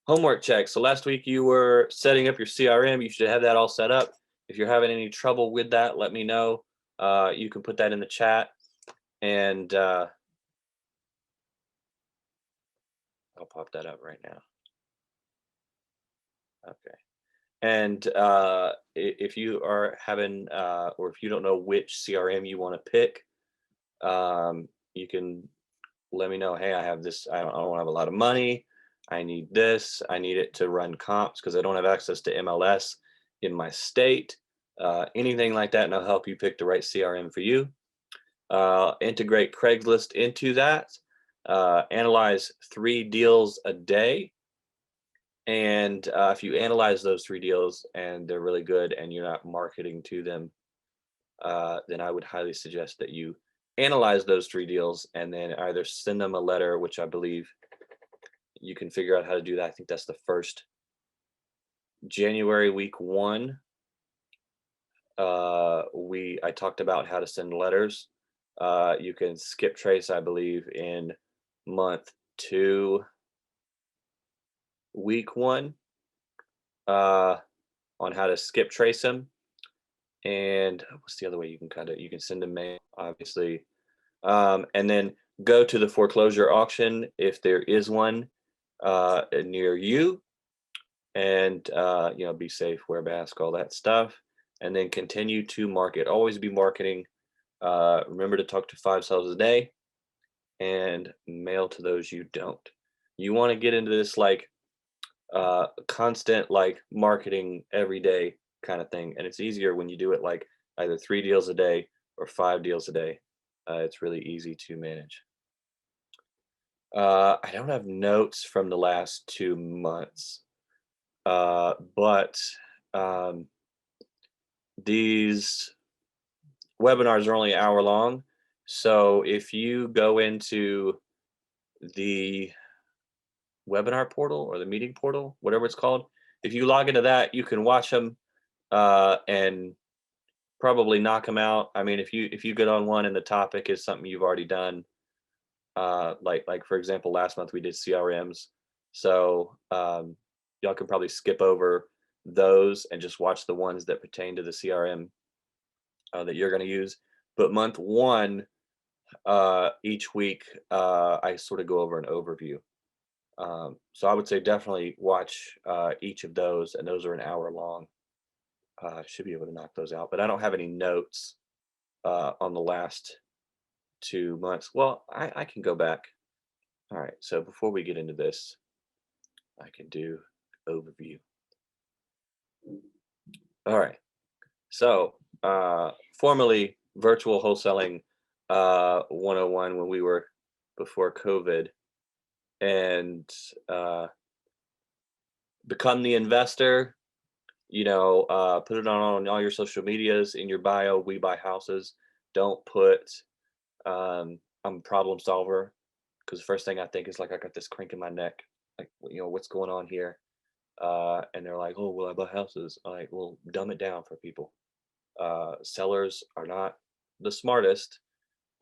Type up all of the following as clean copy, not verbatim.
Homework check. So last week you were setting up your CRM. You should have that all set up. If you're having any trouble with that, let me know. You can put that in the chat, and I'll pop that up right now. Okay. And if you are having, or if you don't know which CRM you want to pick, you can let me know. Hey, I have this. I don't have a lot of money. I need this. I need it to run comps because I don't have access to MLS in my state. Anything like that, and I'll help you pick the right CRM for you. Integrate Craigslist into that. Analyze 3 deals a day. And if you analyze those 3 deals and they're really good and you're not marketing to them, then I would highly suggest that you analyze those 3 deals and then either send them a letter, which I believe you can figure out how to do that. I think that's the first January week 1. I talked about how to send letters. You can skip trace, I believe, in month 2, week 1, uh, on how to skip trace them. And what's the other way you can send a mail, obviously. And then go to the foreclosure auction if there is one near you, and be safe, wear a mask, all that stuff, and then continue to market. Always be marketing. Remember to talk to 5 sellers a day and mail to those you don't. You want to get into this like constant like marketing every day kind of thing, and it's easier when you do it like either 3 deals a day or 5 deals a day. It's really easy to manage. I don't have notes from the last 2 months, but um, these webinars are only an hour long. So if you go into the webinar portal or the meeting portal, whatever it's called, if you log into that, you can watch them and probably knock them out. I mean, if you get on one and the topic is something you've already done, like for example, last month we did CRMs, so y'all can probably skip over those and just watch the ones that pertain to the CRM that you're going to use. But month 1, each week, I sort of go over an overview. So I would say definitely watch each of those, and those are an hour long. I should be able to knock those out, but I don't have any notes on the last 2 months. Well, I can go back. All right, so before we get into this, I can do overview. All right, so formerly virtual wholesaling 101 when we were before COVID, and become the investor. Put it on all your social medias, in your bio. We buy houses. Don't put I'm a problem solver, because the first thing I think is like I got this crink in my neck, like what's going on here? And they're like, oh well, I buy houses. I'm like, well, dumb it down for people. Sellers are not the smartest,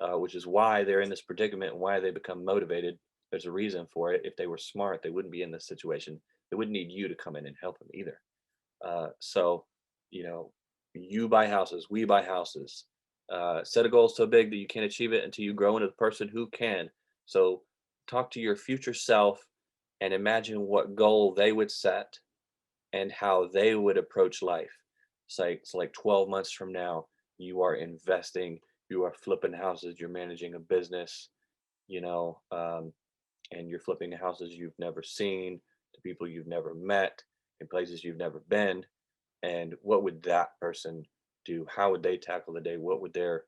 which is why they're in this predicament and why they become motivated. There's a reason for it. If they were smart, they wouldn't be in this situation. They wouldn't need you to come in and help them either. So, you know, you buy houses, we buy houses. Set a goal so big that you can't achieve it until you grow into the person who can. So, talk to your future self and imagine what goal they would set and how they would approach life. It's like 12 months from now, you are investing, you are flipping houses, you're managing a business, you know, um, and you're flipping the houses you've never seen, to people you've never met, in places you've never been. And what would that person do? How would they tackle the day? What would their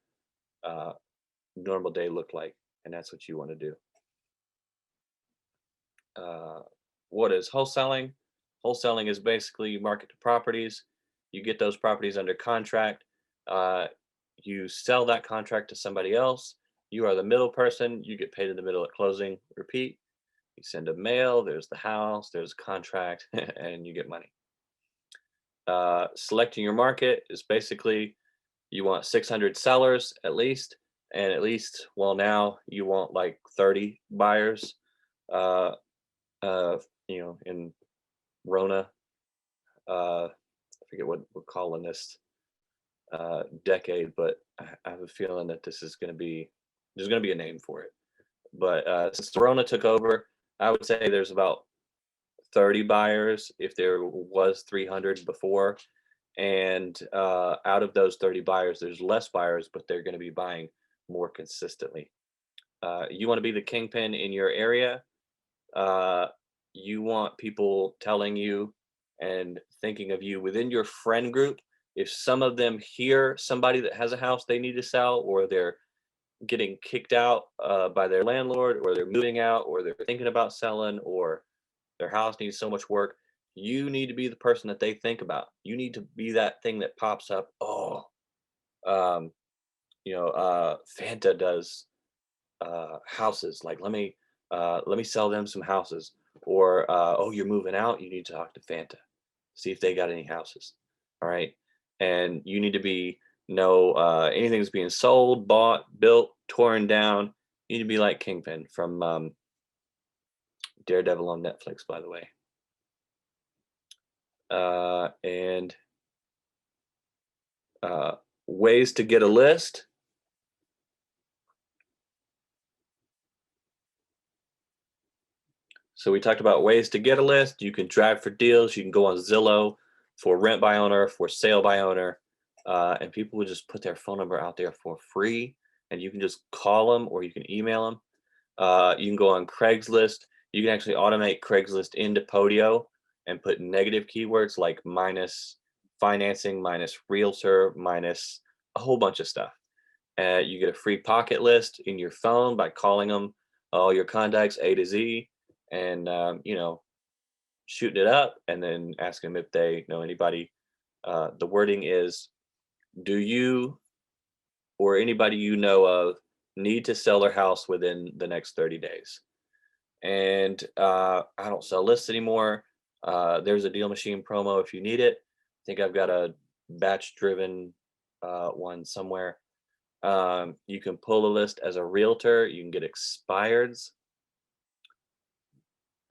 uh, normal day look like? And that's what you want to do. Uh, what is wholesaling? Wholesaling is basically you market to properties, you get those properties under contract, uh, you sell that contract to somebody else. You are the middle person, you get paid in the middle at closing. Repeat. You send a mail, there's the house, there's a contract, and you get money. Selecting your market is basically you want 600 sellers at least, and at least, well, now you want like 30 buyers. Uh, in Rona. I forget what we're calling this decade, but I have a feeling that this is going to be there's going to be a name for it. But since the Rona took over, I would say there's about 30 buyers if there was 300 before. And out of those 30 buyers, there's less buyers, but they're going to be buying more consistently. You want to be the kingpin in your area. Uh, you want people telling you and thinking of you within your friend group. If some of them hear somebody that has a house they need to sell, or they're getting kicked out by their landlord, or they're moving out, or they're thinking about selling, or their house needs so much work, you need to be the person that they think about. You need to be that thing that pops up. Oh, um, Fanta does houses. Like, let me sell them some houses. Or oh, you're moving out. You need to talk to Fanta, see if they got any houses. All right, and you need to be know anything that's being sold, bought, built, torn down. You need to be like Kingpin from Daredevil on Netflix, by the way. And ways to get a list. So we talked about ways to get a list. You can drive for deals. You can go on Zillow for rent by owner, for sale by owner, and people would just put their phone number out there for free, and you can just call them or you can email them. You can go on Craigslist. You can actually automate Craigslist into Podio and put negative keywords like minus financing, minus realtor, minus a whole bunch of stuff. You get a free pocket list in your phone by calling them all your contacts A to Z, and shooting it up, and then asking them if they know anybody. The wording is, do you or anybody you know of need to sell their house within the next 30 days? And I don't sell lists anymore. There's a deal machine promo if you need it. I think I've got a batch driven one somewhere. You can pull a list as a realtor. You can get expireds,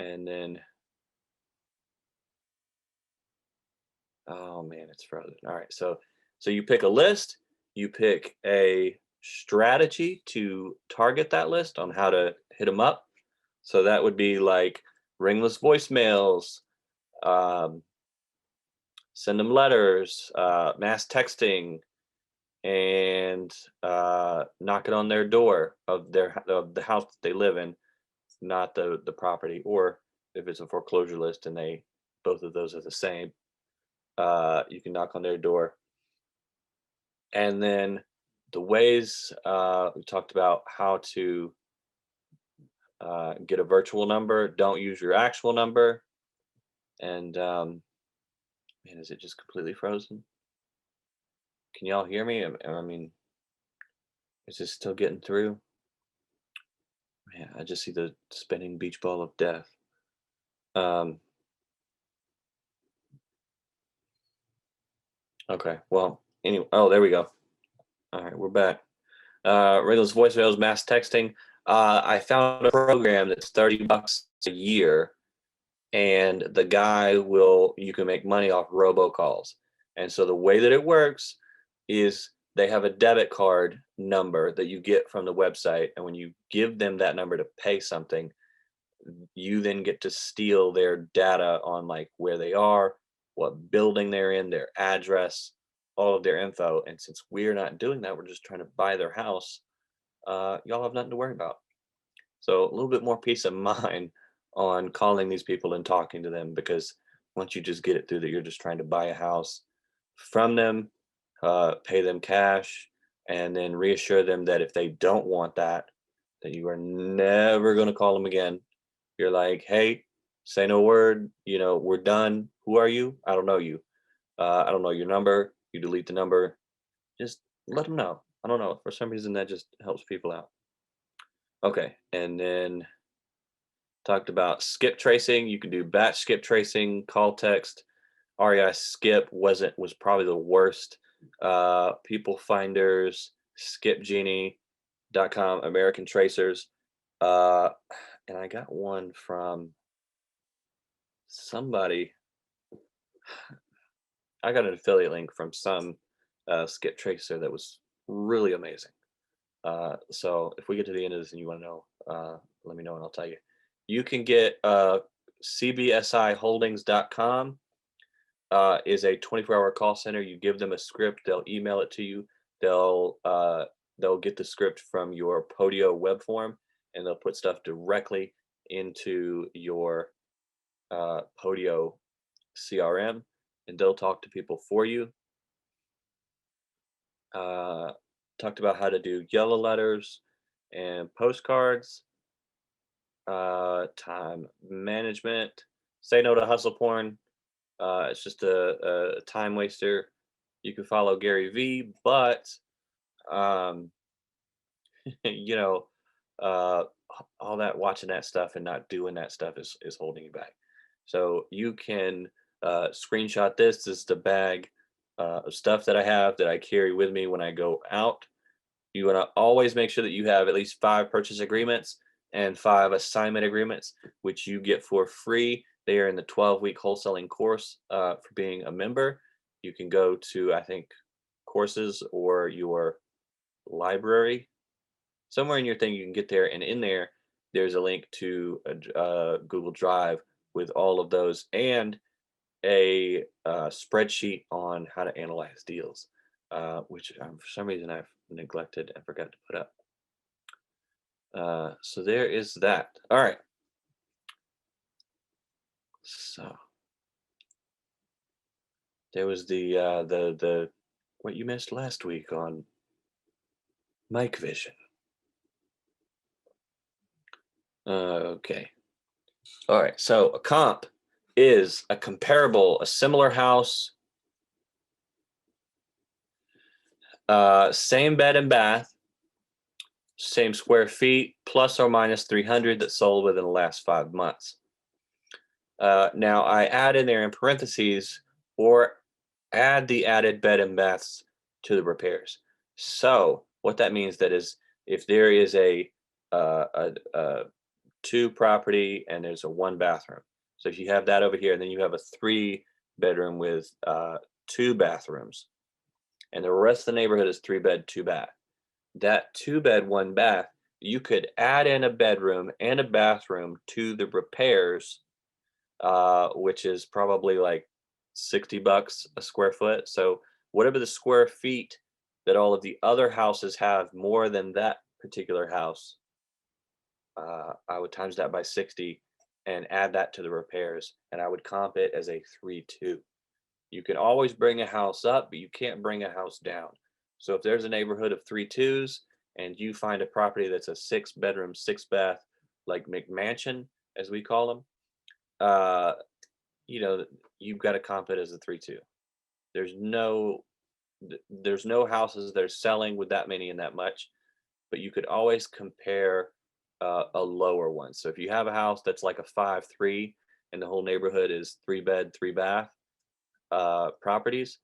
and then oh man, it's frozen. All right, so you pick a list. You pick a strategy to target that list on how to hit them up. So that would be like ringless voicemails, um, send them letters, mass texting, and knock it on their door of the house that they live in, not the property. Or if it's a foreclosure list and they both of those are the same, you can knock on their door. And then the ways we talked about how to get a virtual number. Don't use your actual number. And man, is it just completely frozen? Can y'all hear me? I mean, is this still getting through? Man, I just see the spinning beach ball of death. Um, okay, well, anyway, oh, there we go. All right, we're back. Ringless voicemails, mass texting. I found a program that's $30 a year, and the guy you can make money off robocalls. And so the way that it works is they have a debit card number that you get from the website, and when you give them that number to pay something, you then get to steal their data on like where they are, what building they're in, their address, all of their info. And since we're not doing that, we're just trying to buy their house. Y'all have nothing to worry about. So a little bit more peace of mind on calling these people and talking to them, because once you just get it through that you're just trying to buy a house from them, pay them cash, and then reassure them that if they don't want that, that you are never going to call them again. You're like, hey, say no word. We're done. Who are you? I don't know you. I don't know your number. You delete the number. Just let them know. I don't know. For some reason, that just helps people out. Okay, and then talked about skip tracing. You can do batch skip tracing, call text. REI skip was probably the worst. People finders, skipgenie.com, American Tracers. And I got one from somebody. I got an affiliate link from some skip tracer that was really amazing. So if we get to the end of this and you want to know, let me know and I'll tell you. You can get cbsiholdings.com is a 24-hour call center. You give them a script, they'll email it to you. They'll uh, they'll get the script from your Podio web form, and they'll put stuff directly into your Podio CRM, and they'll talk to people for you. Uh, Talked about how to do yellow letters and postcards, time management, say no to hustle porn. It's just a time waster. You can follow Gary V, but um, you know, all that watching that stuff and not doing that stuff is holding you back. So you can screenshot this. This is the bag of stuff that I have that I carry with me when I go out. You want to always make sure that you have at least 5 purchase agreements and 5 assignment agreements, which you get for free. They are in the 12-week wholesaling course for being a member. You can go to, I think, courses or your library. Somewhere in your thing, you can get there, and in there, there's a link to a Google Drive with all of those and a spreadsheet on how to analyze deals, which for some reason I've neglected and forgot to put up. So there is that. All right. So there was the what you missed last week on Mike Vision. Okay. All right. So a comp is a comparable, a similar house, same bed and bath, same square feet, plus or minus 300 that sold within the last 5 months. Now I add in there in parentheses or add the added bed and baths to the repairs. So what that means that is if there is a 2 property and there's a 1 bathroom. So if you have that over here, and then you have a 3 bedroom with 2 bathrooms, and the rest of the neighborhood is 3 bed, 2 bath. That 2 bed, 1 bath, you could add in a bedroom and a bathroom to the repairs, which is probably like $60 a square foot. So whatever the square feet that all of the other houses have more than that particular house, I would times that by 60 and add that to the repairs, and I would comp it as a 3-2. You can always bring a house up, but you can't bring a house down. So if there's a neighborhood of 3-2s and you find a property that's a 6 bedroom, 6 bath, like McMansion, as we call them, uh, you've got to comp it as a 3-2. There's no there's no houses that are selling with that many and that much, but you could always compare a lower one. So if you have a house that's like a 5-3 and the whole neighborhood is 3 bed, 3 bath properties,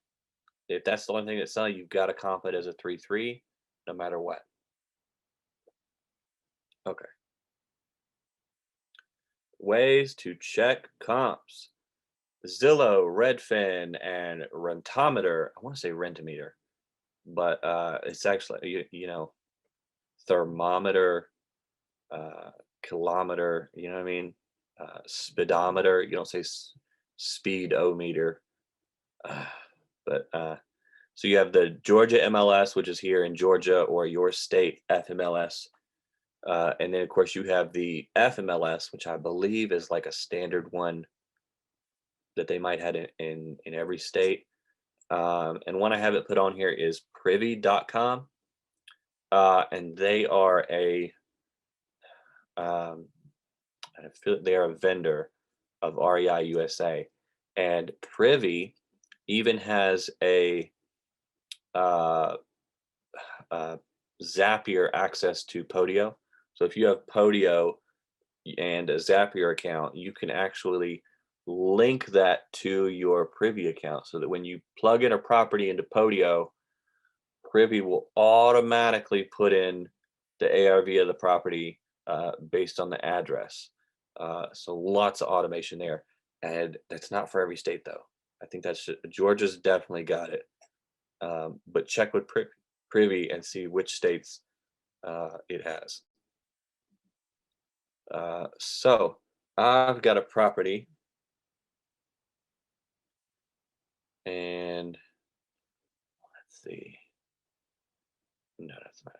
if that's the only thing that's selling, you've got to comp it as a 3-3, no matter what. Okay. Ways to check comps. Zillow, Redfin, and Rentometer. I want to say Rentometer, but it's actually thermometer, uh, kilometer. You know what I mean? Speedometer. You don't say speedometer. Uh, but so you have the Georgia MLS, which is here in Georgia, or your state FMLS. And then, of course, you have the FMLS, which I believe is like a standard one that they might have in every state. And one I have it put on here is privy.com. And they are um, they are a vendor of REI USA. And Privy even has a uh, Zapier access to Podio. So if you have Podio and a Zapier account, you can actually link that to your Privy account so that when you plug in a property into Podio, Privy will automatically put in the ARV of the property based on the address. So lots of automation there. And that's not for every state though. I think that's Georgia's definitely got it. But check with Privy and see which states it has. So I've got a property, and let's see. No, that's not.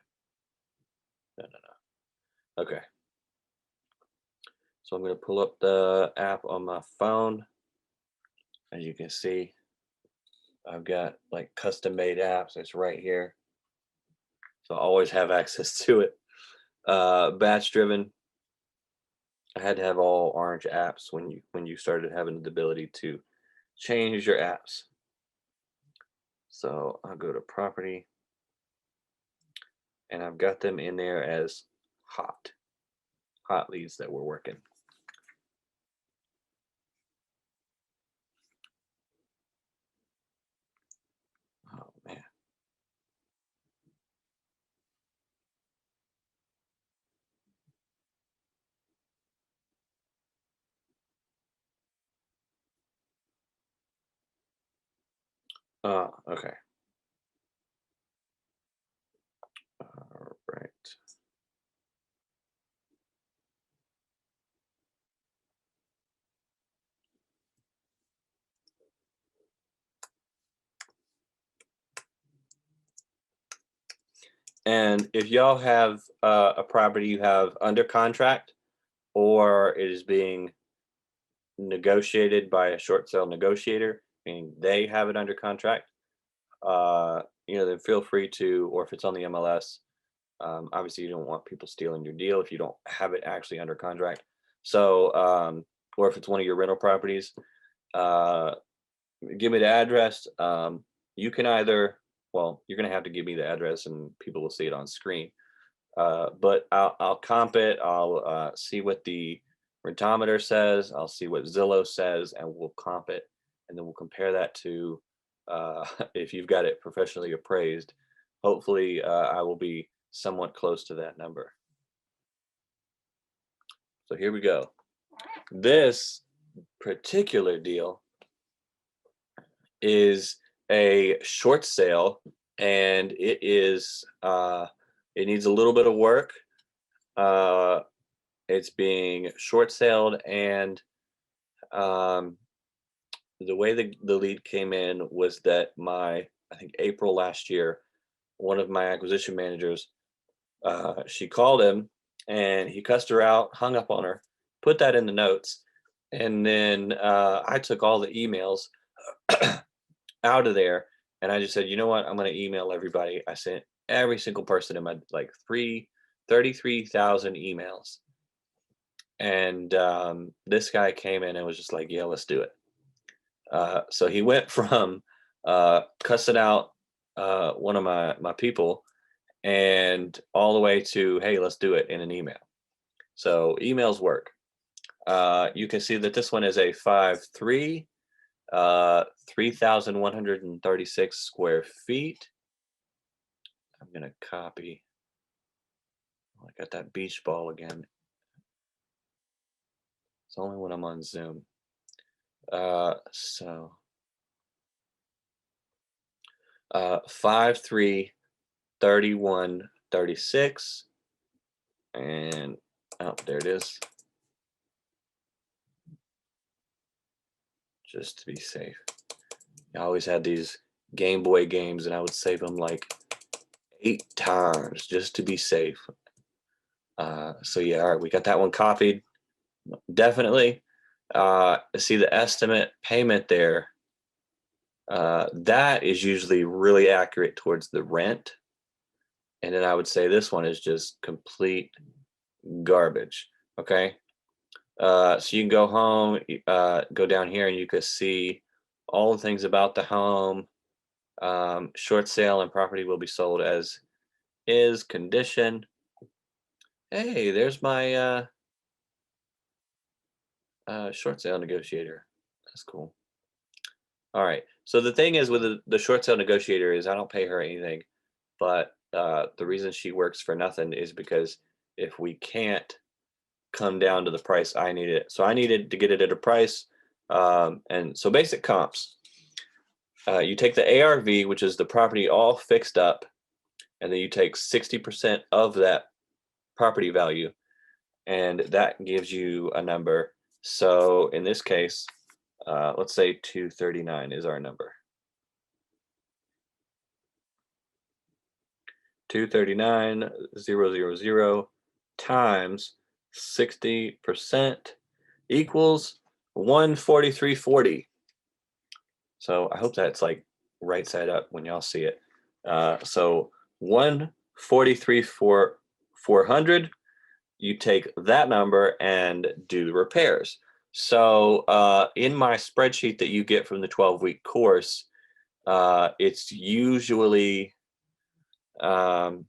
No, no, no. Okay. So I'm going to pull up the app on my phone. As you can see, I've got like custom made apps. It's right here. So I always have access to it. Batch driven. I had to have all orange apps when you started having the ability to change your apps. So I'll go to property, and I've got them in there as hot leads that we're working. Oh man. Okay. All right. And if y'all have a property you have under contract, or it is being negotiated by a short sale negotiator, meaning they have it under contract, then feel free to, or if it's on the MLS, obviously you don't want people stealing your deal if you don't have it actually under contract. So, or if it's one of your rental properties, uh, give me the address. You can either, well, you're going to have to give me the address and people will see it on screen. But I'll comp it. I'll see what the rentometer says. I'll see what Zillow says, and we'll comp it, and then we'll compare that to if you've got it professionally appraised. Hopefully, I will be somewhat close to that number. So here we go. This particular deal is a short sale, and it needs a little bit of work. Uh, it's being short sailed, and um, the way the lead came in was that I think April last year, one of my acquisition managers, she called him and he cussed her out, hung up on her, put that in the notes, and then I took all the emails out of there, and I just said, you know what, I'm going to email everybody. I sent every single person in my like 33,000 emails. And this guy came in and was just like, yeah, let's do it. So he went from cussing out one of my people and all the way to, hey, let's do it in an email. So emails work. You can see that this one is a 5'3", 3,136 square feet. I'm going to copy. Oh, I got that beach ball again. It's only when I'm on Zoom. So 5'3", 3136, and oh, there it is. Just to be safe. I always had these Game Boy games, and I would save them like 8 times just to be safe. So yeah, all right, we got that one copied. Definitely. See the estimate payment there. That is usually really accurate towards the rent. And then I would say this one is just complete garbage. Okay. So you can go home, go down here, and you can see all the things about the home. Short sale and property will be sold as is condition. Hey, there's my short sale negotiator. That's cool. All right. So the thing is with the short sale negotiator is I don't pay her anything, but the reason she works for nothing is because if we can't come down to the price I needed it, so I needed to get it at a price, and so basic comps. You take the ARV, which is the property all fixed up, and then you take 60% of that property value, and that gives you a number. So in this case, let's say 239 is our number. 239,000 times 60% equals 143.40. So I hope that's like right side up when y'all see it. So 143 for 400. You take that number and do the repairs. So in my spreadsheet that you get from the 12-week course, it's usually um,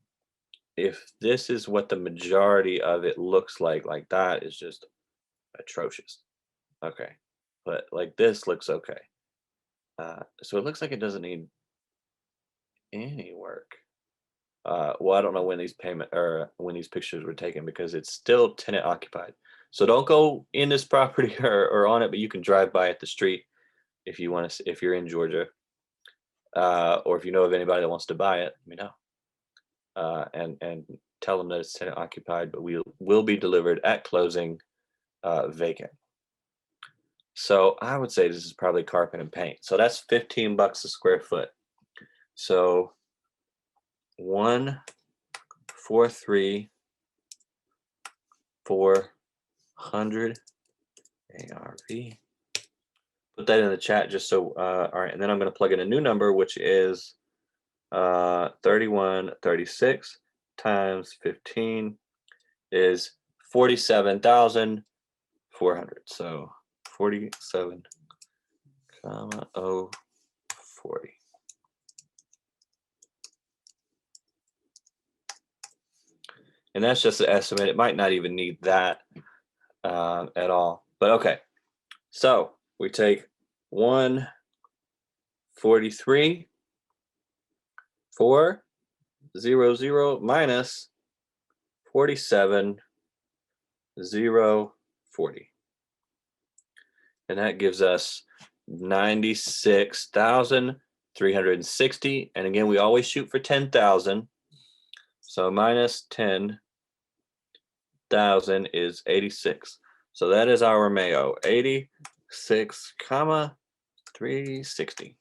if this is what the majority of it looks like that is just atrocious. Okay, but like this looks okay. So it looks like it doesn't need any work. Well, I don't know when these when these pictures were taken because it's still tenant occupied. So don't go in this property or on it, but you can drive by at the street if you want to. If you're in Georgia, or if you know of anybody that wants to buy it, let me know. And tell them that it's tenant occupied, but we will be delivered at closing, vacant. So I would say this is probably carpet and paint. So that's $15 a square foot. So 143,400 ARV. Put that in the chat just so, all right, and then I'm going to plug in a new number, which is 3136 times 15 is 47,400. So 47, comma 040. And that's just an estimate. It might not even need that at all. But okay, so we take 143 400 minus 47,040, and that gives us 96,360. And again, we always shoot for 10,000. So minus 10,000 is 86. So that is our Mayo, 86, comma 360.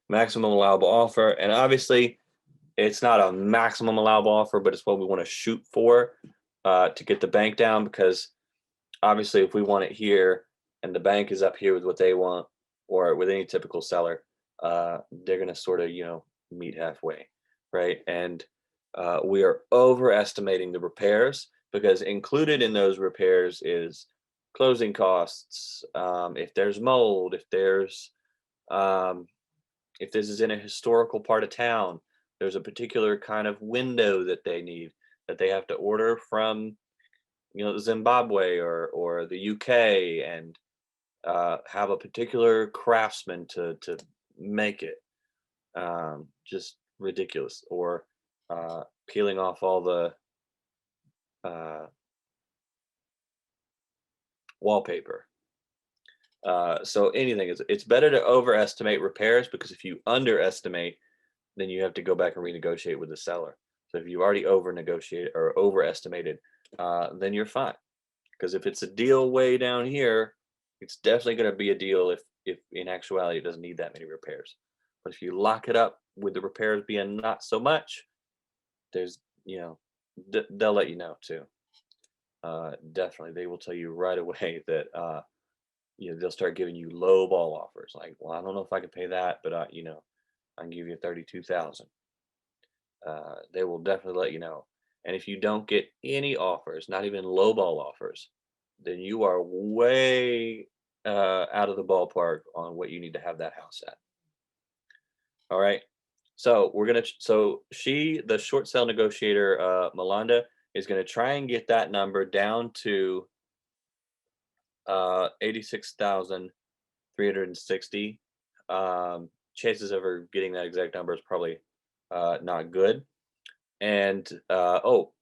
Maximum allowable offer, and obviously it's not a maximum allowable offer, but it's what we want to shoot for to get the bank down, because obviously if we want it here and the bank is up here with what they want, or with any typical seller, they're going to sort of, meet halfway, right? And we are overestimating the repairs, because included in those repairs is closing costs. If there's mold, if this is in a historical part of town, there's a particular kind of window that they need, that they have to order from, Zimbabwe or the UK, and have a particular craftsman to make it. Just ridiculous. Or peeling off all the wallpaper. So anything it's better to overestimate repairs, because if you underestimate, then you have to go back and renegotiate with the seller. So if you already over negotiated or overestimated, then you're fine. Because if it's a deal way down here, it's definitely going to be a deal if in actuality it doesn't need that many repairs. But if you lock it up with the repairs being not so much, there's they'll let you know too. Definitely, they will tell you right away that they'll start giving you low ball offers, like, well, I don't know if I can pay that, but I can give you 32,000. They will definitely let you know. And if you don't get any offers, not even low ball offers, then you are way out of the ballpark on what you need to have that house at. All right. So the short sale negotiator, Melanda, is going to try and get that number down to 86,360. Chances of her getting that exact number is probably not good. And so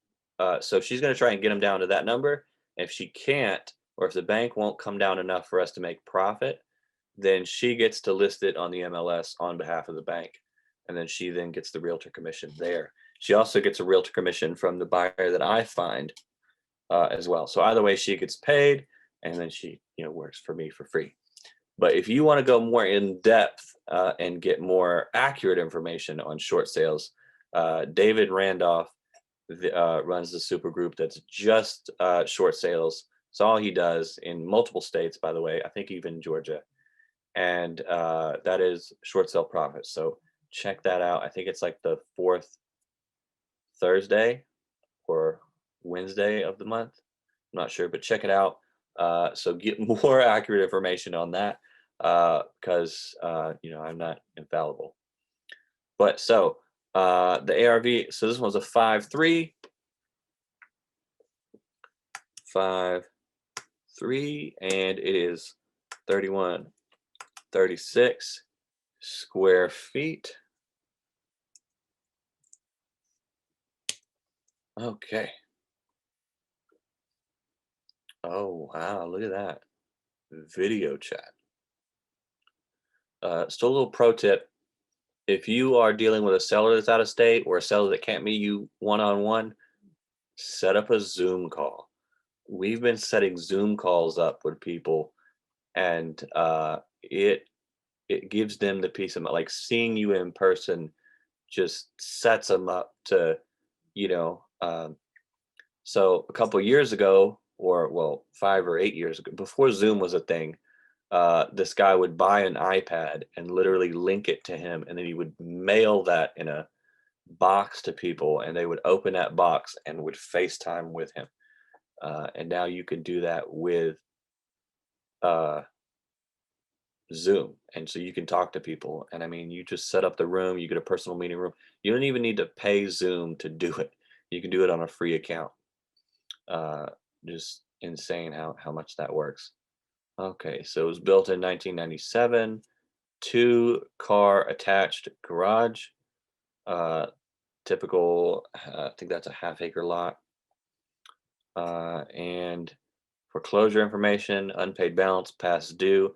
she's going to try and get them down to that number. If she can't, or if the bank won't come down enough for us to make profit, then she gets to list it on the MLS on behalf of the bank. And then she then gets the realtor commission there. She also gets a realtor commission from the buyer that I find as well. So either way, she gets paid, and then she, works for me for free. But if you want to go more in depth and get more accurate information on short sales, David Randolph runs the super group that's just short sales. It's all he does in multiple states, by the way. I think even Georgia, and that is Short Sale Profits. So check that out. I think it's like the fourth Thursday or Wednesday of the month. I'm not sure, but check it out. So get more accurate information on that because I'm not infallible. But so the ARV, so this one's a 5.3, 5.3, and it is 3136 square feet. Okay. Oh, wow, look at that. Video chat. Still a little pro tip. If you are dealing with a seller that's out of state or a seller that can't meet you one-on-one, set up a Zoom call. We've been setting Zoom calls up with people, and it gives them the peace of mind. Like seeing you in person just sets them up to, you know. So a couple of years ago, or well, 5 or 8 years ago, before Zoom was a thing, this guy would buy an iPad and literally link it to him, and then he would mail that in a box to people, and they would open that box and would FaceTime with him. And now you can do that with uh, Zoom, and so you can talk to people. And I mean, you just set up the room, you get a personal meeting room. You don't even need to pay Zoom to do it. You can do it on a free account. Uh, just insane how much that works. Okay, so it was built in 1997, 2-car attached garage. Typical, I think that's a half-acre lot. And foreclosure information, unpaid balance, past due.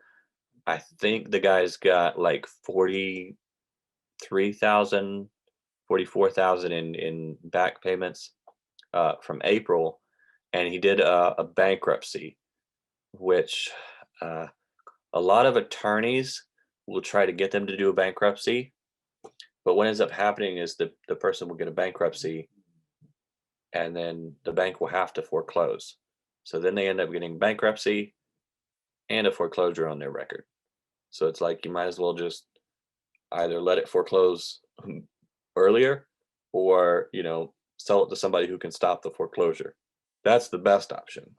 I think the guy's got like 43,000, 44,000 in back payments from April, and he did a bankruptcy, which a lot of attorneys will try to get them to do a bankruptcy, but what ends up happening is the person will get a bankruptcy, and then the bank will have to foreclose. So then they end up getting bankruptcy and a foreclosure on their record. So it's like you might as well just either let it foreclose earlier, or sell it to somebody who can stop the foreclosure. That's the best option.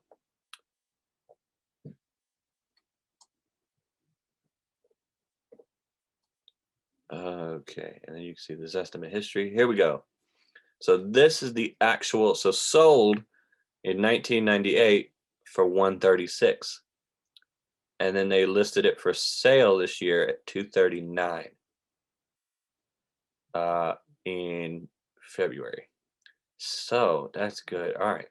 Okay, and then you can see this estimate history. Here we go. So this is the actual, so sold in 1998 for 136. And then they listed it for sale this year at 239 in February. So that's good. All right.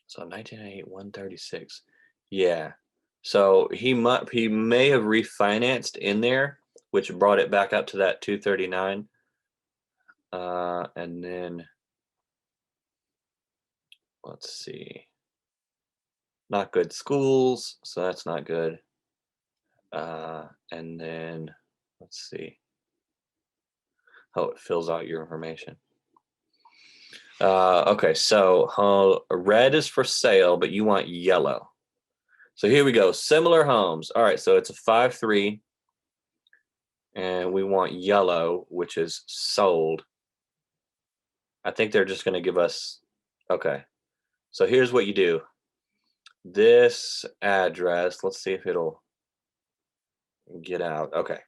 So 1998, 136. Yeah. So he may have refinanced in there, which brought it back up to that 239. And then let's see. Not good schools, so that's not good. And then let's see. Oh, it fills out your information. Okay, so red is for sale, but you want yellow. So here we go. Similar homes. All right, so it's a 5.3, and we want yellow, which is sold. I think they're just going to give us. Okay, so here's what you do. This address. Let's see if it'll get out. Okay,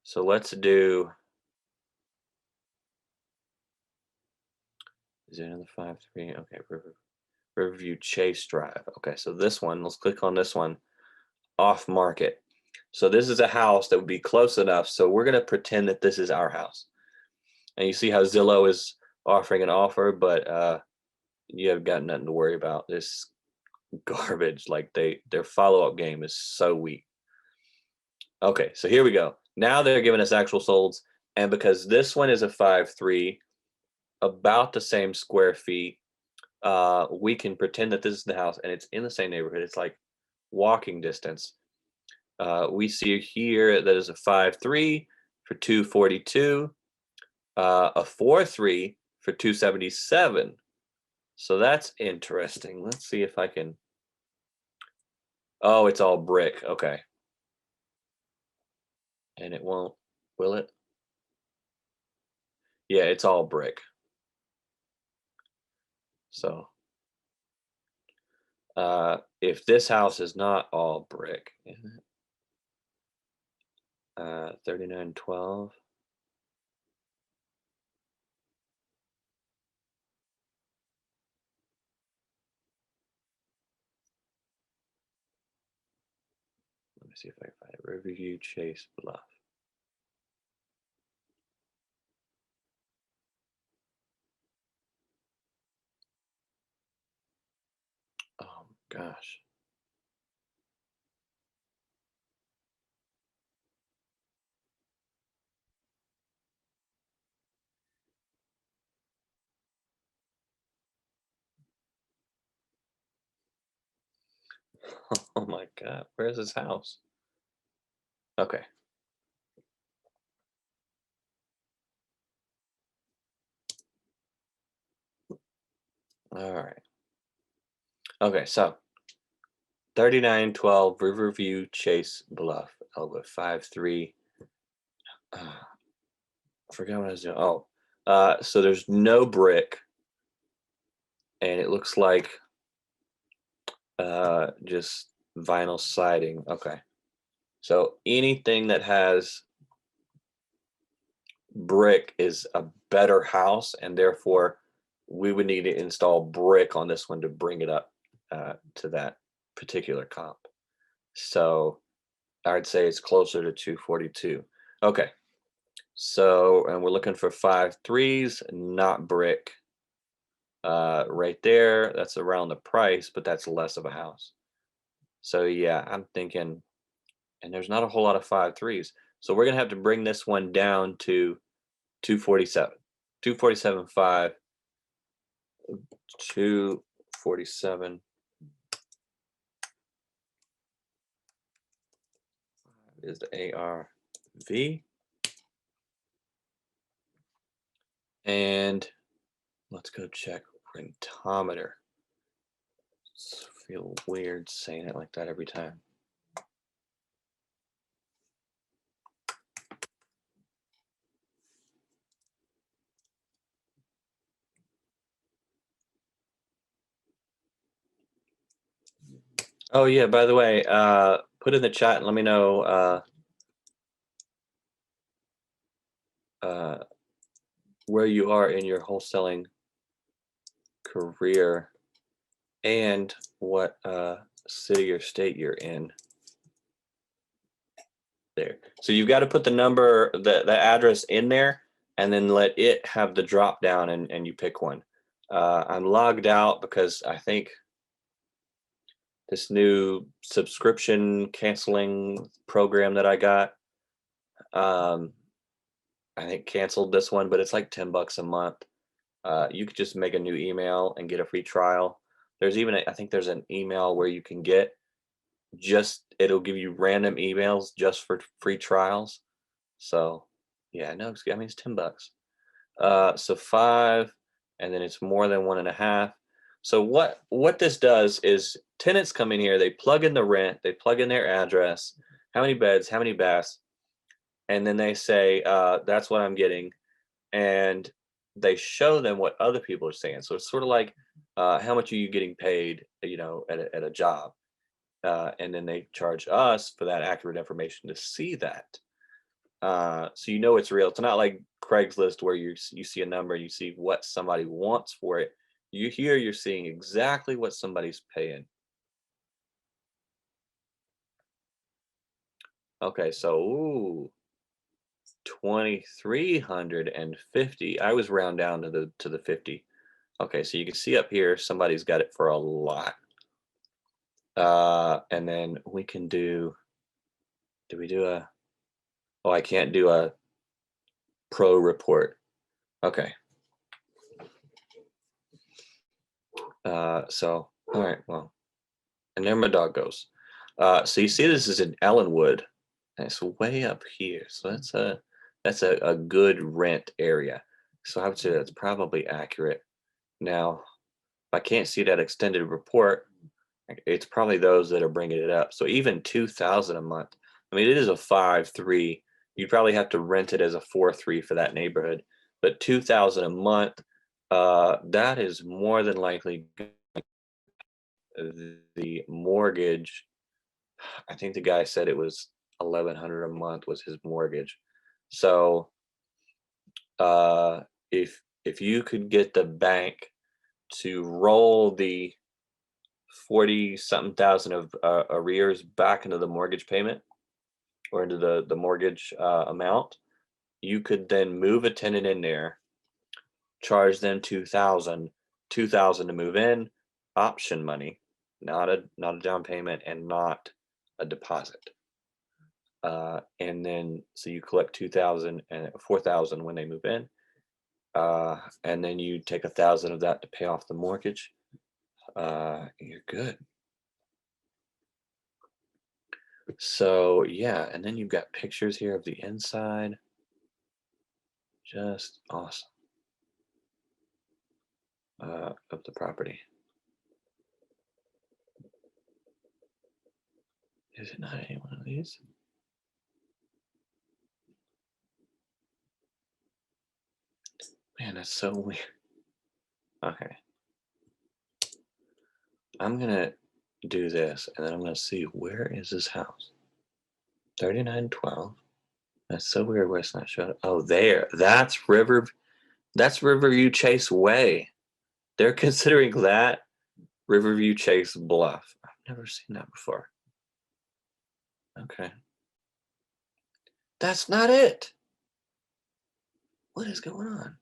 so let's do. Is it in the 5.3? Okay, Riverview Chase Drive. Okay, so this one, let's click on this one, off market. So this is a house that would be close enough. So we're going to pretend that this is our house. And you see how Zillow is offering an offer, but you have got nothing to worry about. This garbage. Like their follow-up game is so weak. Okay, so here we go. Now they're giving us actual solds, and because this one is a 5-3, about the same square feet, we can pretend that this is the house and it's in the same neighborhood. It's like walking distance. We see here that is a 5-3 for 242, a 4-3 for 277. So that's interesting. Let's see if I can. Oh, it's all brick. Okay. And it won't, will it? Yeah, it's all brick. So if this house is not all brick, 3912. Let me see if I can find it. Riverview Chase Bluff. Oh gosh. Oh my god. Where's his house? Okay. All right. Okay, so 3912 Riverview Chase Bluff. Elwood 5-3. I forgot what I was doing. Oh. So there's no brick, and it looks like just vinyl siding. Okay. So anything that has brick is a better house, and therefore we would need to install brick on this one to bring it up to that particular comp. So I'd say it's closer to 242. Okay. So, and we're looking for 5-3s, not brick. Right there, that's around the price, but that's less of a house. So yeah, I'm thinking, and there's not a whole lot of 5-3s. So we're gonna have to bring this one down to 247. 247.5, 247 is the ARV. And let's go check rentometer. Feel weird saying it like that every time. Oh yeah, by the way, put in the chat and let me know uh, where you are in your wholesaling career and what city or state you're in. There. So you've got to put the number, the address in there, and then let it have the drop down, and you pick one. I'm logged out because I think this new subscription canceling program that I got, um, I think canceled this one, but it's like $10 a month. You could just make a new email and get a free trial. There's even, I think there's an email where you can get just, it'll give you random emails just for free trials. So yeah, no, I mean, it's $10. So 5, and then it's more than 1.5. So what this does is tenants come in here, they plug in the rent, they plug in their address, how many beds, how many baths, and then they say, that's what I'm getting. And they show them what other people are saying. So it's sort of like, how much are you getting paid, at a job? And then they charge us for that accurate information to see that. So it's real. It's not like Craigslist where you see a number, you see what somebody wants for it. You're seeing exactly what somebody's paying. Okay, so 2,350. I was round down to the 50. Okay, so you can see up here somebody's got it for a lot. And then we can do we do a, oh, I can't do a pro report. Okay. So, all right, well, and there my dog goes. So you see this is in Ellenwood, and it's way up here. So that's a good rent area. So I would say that's probably accurate. Now, if I can't see that extended report, it's probably those that are bringing it up. So even 2,000 a month. I mean, it is a 5.3. You'd probably have to rent it as a 4.3 for that neighborhood. But 2,000 a month, that is more than likely the mortgage. I think the guy said it was 1,100 a month was his mortgage. So uh, if you could get the bank to roll the 40 something thousand of arrears back into the mortgage payment or into the mortgage amount, you could then move a tenant in there, charge them 2,000 to move in, option money, not a down payment and not a deposit. And then so you collect 2,000 and 4,000 when they move in, and then you take 1,000 of that to pay off the mortgage. You're good. So yeah, and then you've got pictures here of the inside. Just awesome of the property. Is it not any one of these? Man, that's so weird. Okay, I'm gonna do this, and then I'm gonna see where is this house. 3912. That's so weird where it's not showing. Oh, there. That's Riverview Chase Way. They're considering that Riverview Chase Bluff. I've never seen that before. Okay. That's not it. What is going on?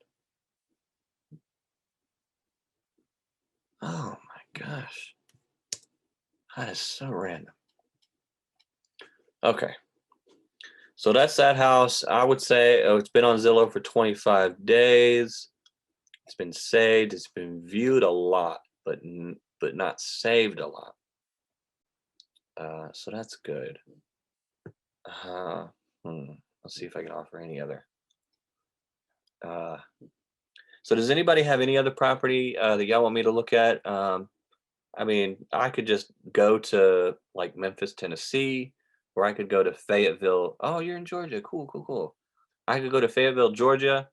Oh my gosh. That is so random. Okay. So that's that house. I would say it's been on Zillow for 25 days. It's been saved. It's been viewed a lot, but not saved a lot. So that's good. Uh, Let's see if I can offer any other. Uh, so does anybody have any other property that y'all want me to look at? I mean, I could just go to like Memphis, Tennessee, or I could go to Fayetteville. Oh, you're in Georgia. Cool, cool, cool. I could go to Fayetteville, Georgia,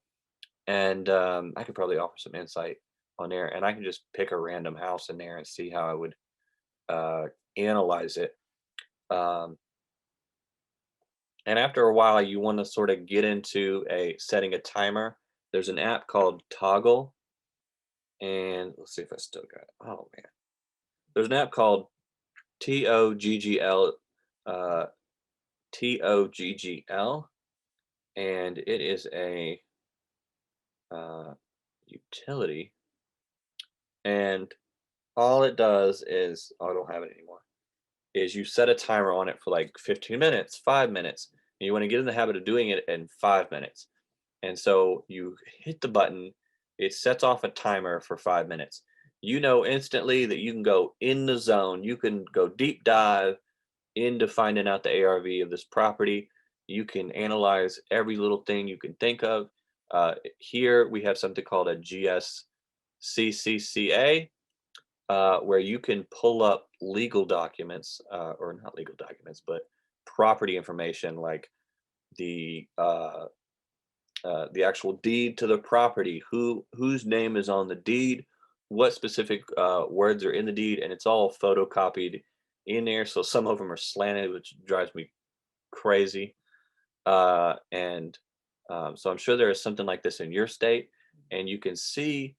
and I could probably offer some insight on there, and I can just pick a random house in there and see how I would uh, analyze it. Um, and after a while, you want to sort of get into a setting a timer. There's an app called Toggle, and let's see if I still got it. Oh man, there's an app called TOGGL, uh, TOGGL, and it is a uh, utility, and all it does is, oh, I don't have it anymore. Is you set a timer on it for like 15 minutes, 5 minutes, and you want to get in the habit of doing it in 5 minutes. And so you hit the button, it sets off a timer for 5 minutes. You know instantly that you can go in the zone, you can go deep dive into finding out the ARV of this property. You can analyze every little thing you can think of. Here we have something called a GSCCCA, where you can pull up legal documents, or not legal documents, but property information like the uh, the actual deed to the property, whose name is on the deed, what specific words are in the deed, and it's all photocopied in there. So some of them are slanted, which drives me crazy. And So I'm sure there is something like this in your state, and you can see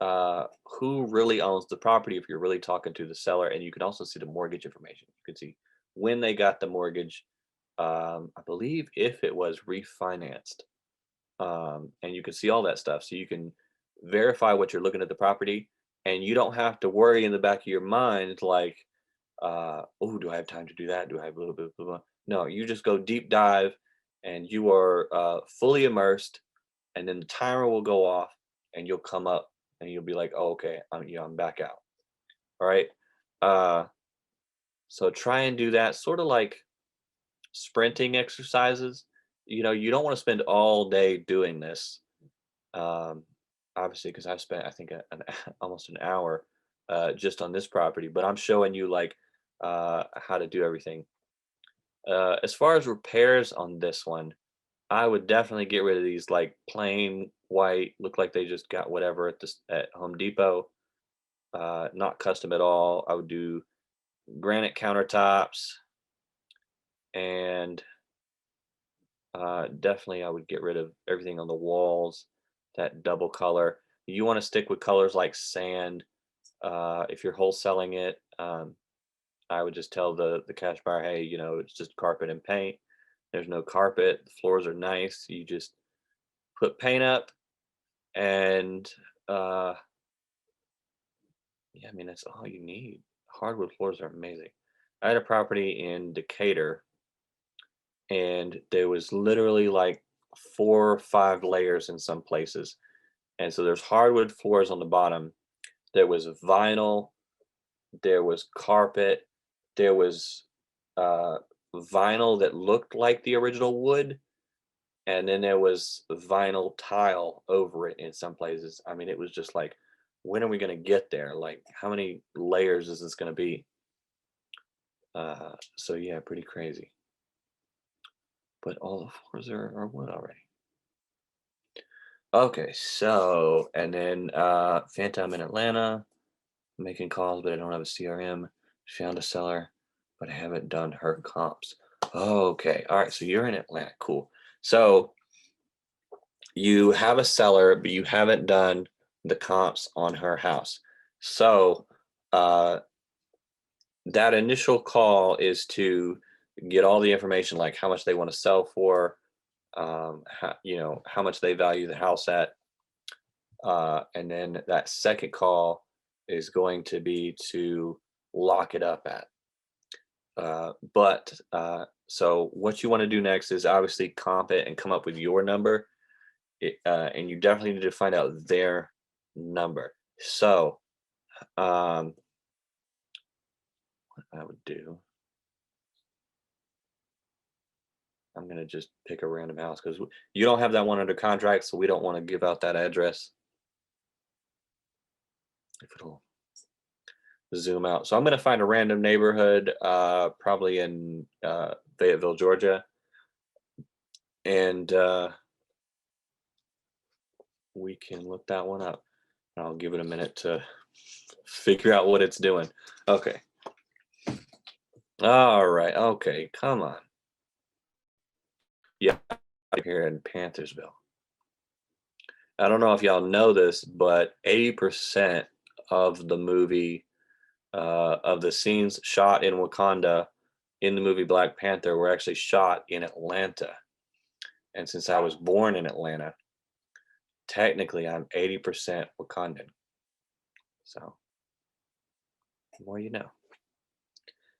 who really owns the property if you're really talking to the seller, and you can also see the mortgage information. You can see when they got the mortgage. I believe if it was refinanced, and you can see all that stuff. So you can verify what you're looking at the property, and you don't have to worry in the back of your mind like, Oh, do I have time to do that? Do I have a little bit? Blah, blah. No, you just go deep dive, and you are fully immersed, and then the timer will go off, and you'll come up, and you'll be like, "Oh, okay, I'm back out." All right. Uh, so try and do that, sort of like sprinting exercises. You don't want to spend all day doing this. Um, Obviously, because I've spent, I think, almost an hour just on this property, but I'm showing you like how to do everything. As far as repairs on this one, I would definitely get rid of these like plain white, look like they just got whatever at Home Depot. Not custom at all. I would do granite countertops, and definitely I would get rid of everything on the walls, that double color. You want to stick with colors like sand. If you're wholesaling it, I would just tell the cash buyer, hey, it's just carpet and paint. There's no carpet. The floors are nice. You just put paint up, and uh, yeah, I mean that's all you need. Hardwood floors are amazing. I had a property in Decatur, and there was literally like 4 or 5 layers in some places, and so there's hardwood floors on the bottom. There was vinyl. There was carpet. There was uh, vinyl that looked like the original wood, and then there was vinyl tile over it in some places. I mean, it was just like, when are we going to get there? Like, how many layers is this going to be? So yeah, pretty crazy. But all the floors are wood already. Okay, so and then Phantom in Atlanta, making calls, but I don't have a CRM. Found a seller, but I haven't done her comps. Okay, all right. So you're in Atlanta, cool. So you have a seller, but you haven't done the comps on her house. So uh, that initial call is to get all the information, like how much they want to sell for, how much they value the house at, and then that second call is going to be to lock it up at. So what you want to do next is obviously comp it and come up with your number, and you definitely need to find out their number. So um, what I would do, I'm gonna just pick a random house because you don't have that one under contract, so we don't want to give out that address if it'll zoom out. So I'm gonna find a random neighborhood, probably in Fayetteville, Georgia, and we can look that one up. I'll give it a minute to figure out what it's doing. Okay. All right. Okay. Come on. Yeah. Here in Panthersville. I don't know if y'all know this, but 80% of the movie, of the scenes shot in Wakanda in the movie Black Panther were actually shot in Atlanta. And since I was born in Atlanta, technically I'm 80% Wakandan. So, the more you know.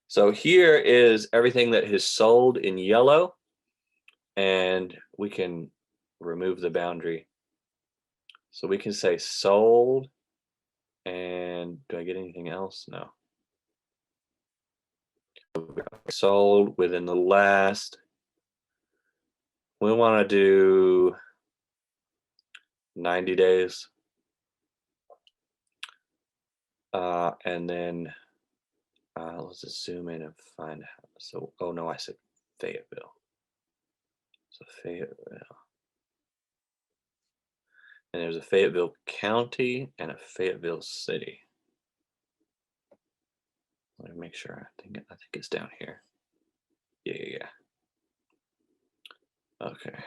So here is everything that is sold in yellow, and we can remove the boundary. So we can say sold, and do I get anything else? No. Sold within the last, we want to do 90 days. And then let's just zoom in and find out. So, oh no, I said Fayetteville. So Fayetteville. And there's a Fayetteville County and a Fayetteville City. Let me make sure. I think it's down here. Yeah. Okay.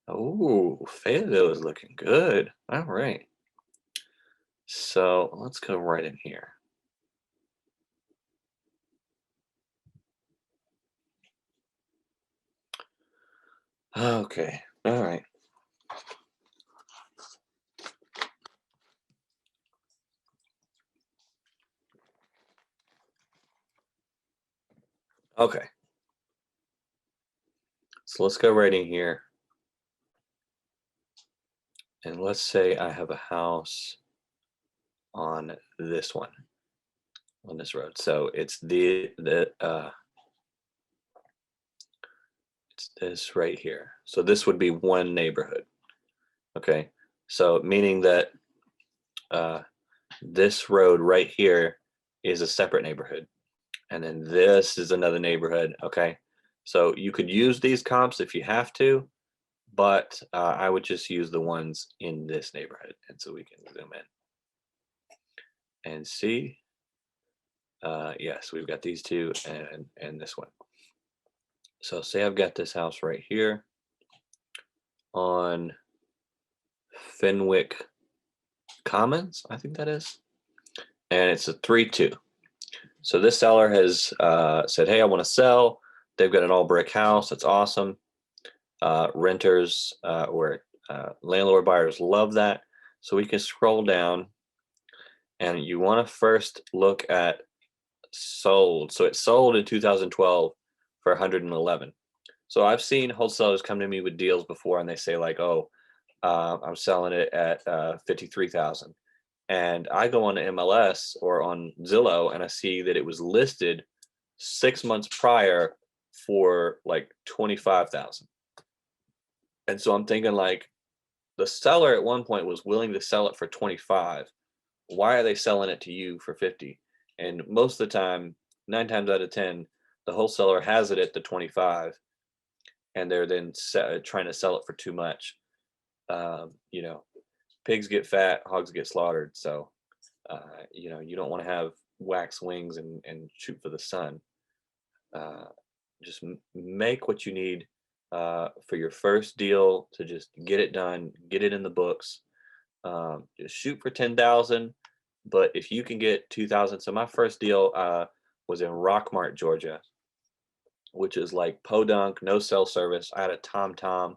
Oh, Fayetteville is looking good. All right. So let's go right in here. Okay. All right. Okay, so let's go right in here, and let's say I have a house on this one, on this road. So it's this right here. So this would be one neighborhood. Okay, so meaning that uh, this road right here is a separate neighborhood, and then this is another neighborhood. Okay, so you could use these comps if you have to, but I would just use the ones in this neighborhood. And so we can zoom in and see. Yes, we've got these two and this one. So say I've got this house right here on Fenwick Commons, I think that is, and it's a 3-2. So this seller has said, "Hey, I want to sell." They've got an all brick house. That's awesome. Renters or landlord buyers love that. So we can scroll down, and you want to first look at sold. So it sold in 2012 for 111. So I've seen wholesalers come to me with deals before, and they say like, "Oh, I'm selling it at 53,000." And I go on to MLS or on Zillow, and I see that it was listed 6 months prior for like 25,000. And so I'm thinking like the seller at one point was willing to sell it for 25. Why are they selling it to you for 50? And most of the time, 9 times out of 10, the wholesaler has it at the 25, and they're then trying to sell it for too much. You know, pigs get fat, hogs get slaughtered. So, you don't want to have wax wings and shoot for the sun. Uh, just make what you need for your first deal to just get it done, get it in the books. Just shoot for 10,000, but if you can get 2,000. So my first deal was in Rockmart, Georgia, which is like podunk, no cell service. I had a TomTom,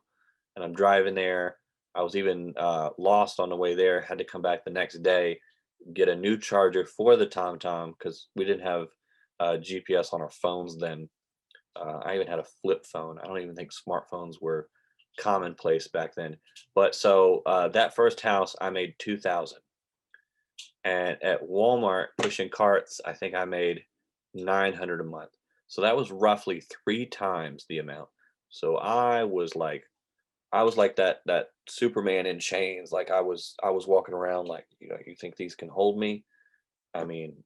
and I'm driving there. I was even lost on the way there. Had to come back the next day, get a new charger for the TomTom because we didn't have GPS on our phones then. I even had a flip phone. I don't even think smartphones were commonplace back then. But so that first house, I made 2,000, and at Walmart pushing carts, I think I made 900 a month. So that was roughly 3 times the amount. So I was like that Superman in chains. Like I was walking around like, you think these can hold me? I mean,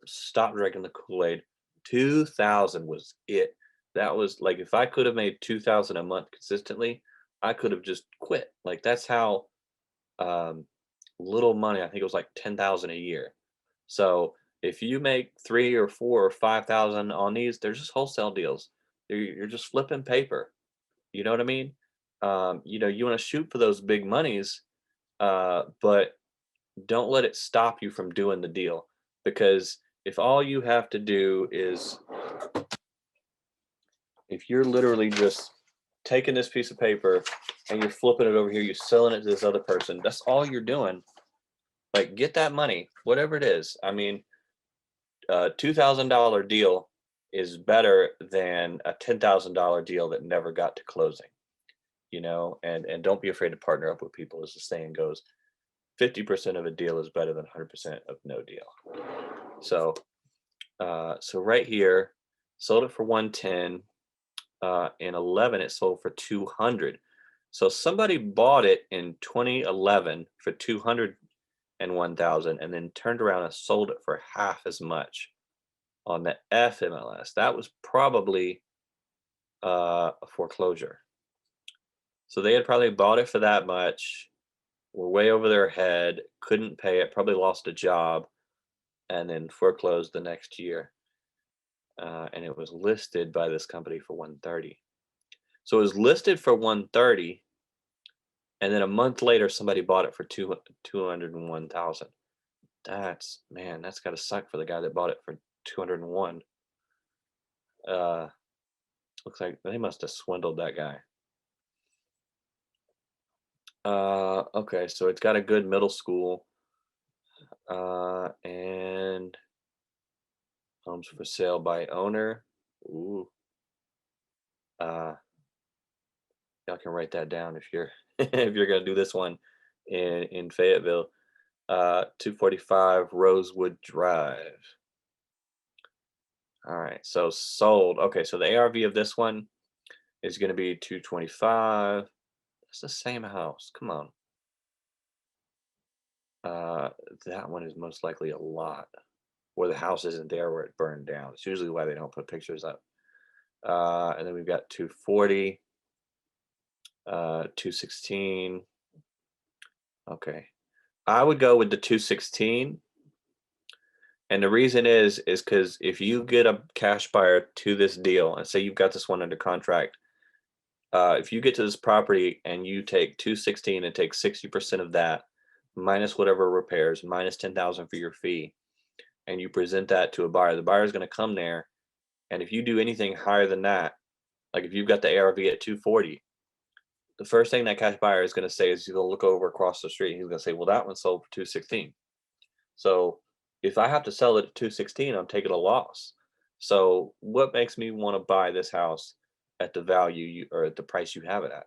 stop drinking the Kool-Aid. 2,000 was it. That was like if I could have made 2,000 a month consistently, I could have just quit. Like that's how um, little money. I think it was like 10,000 a year. So if you make 3 or 4 or 5,000 on these, they're just wholesale deals. You're just flipping paper. You know what I mean? You want to shoot for those big monies, but don't let it stop you from doing the deal, because if all you have to do is, if you're literally just taking this piece of paper and you're flipping it over here, you're selling it to this other person, that's all you're doing. Like, get that money, whatever it is. I mean, a $2,000 deal is better than a $10,000 deal that never got to closing. And don't be afraid to partner up with people, as the saying goes. 50% of a deal is better than 100% of no deal. So right here, sold it for 110. In 11, it sold for 200. So somebody bought it in 2011 for 201,000, and then turned around and sold it for half as much on the FMLS. That was probably a foreclosure. So they had probably bought it for that much, were way over their head, couldn't pay it, probably lost a job, and then foreclosed the next year. And it was listed by this company for 130. So it was listed for 130, and then a month later, somebody bought it for 201,000. That's got to suck for the guy that bought it for 201. Uh, Looks like they must have swindled that guy. Okay, so it's got a good middle school, and homes for sale by owner. Ooh. Uh, y'all can write that down if you're if you're gonna do this one in Fayetteville. 245 Rosewood Drive. All right, so sold. Okay, so the ARV of this one is gonna be 225. It's the same house. Come on. Uh, that one is most likely a lot where the house isn't there where it burned down. It's usually why they don't put pictures up. And then we've got 240, 216. Okay. I would go with the 216. And the reason is because if you get a cash buyer to this deal and say you've got this one under contract, if you get to this property and you take 216 and take 60% of that, minus whatever repairs, minus 10,000 for your fee, and you present that to a buyer, the buyer is going to come there. And if you do anything higher than that, like if you've got the ARV at 240, the first thing that cash buyer is going to say is he's going to look over across the street. He's going to say, well, that one sold for 216. So if I have to sell it at 216, I'm taking a loss. So what makes me want to buy this house at the value you or at the price you have it at?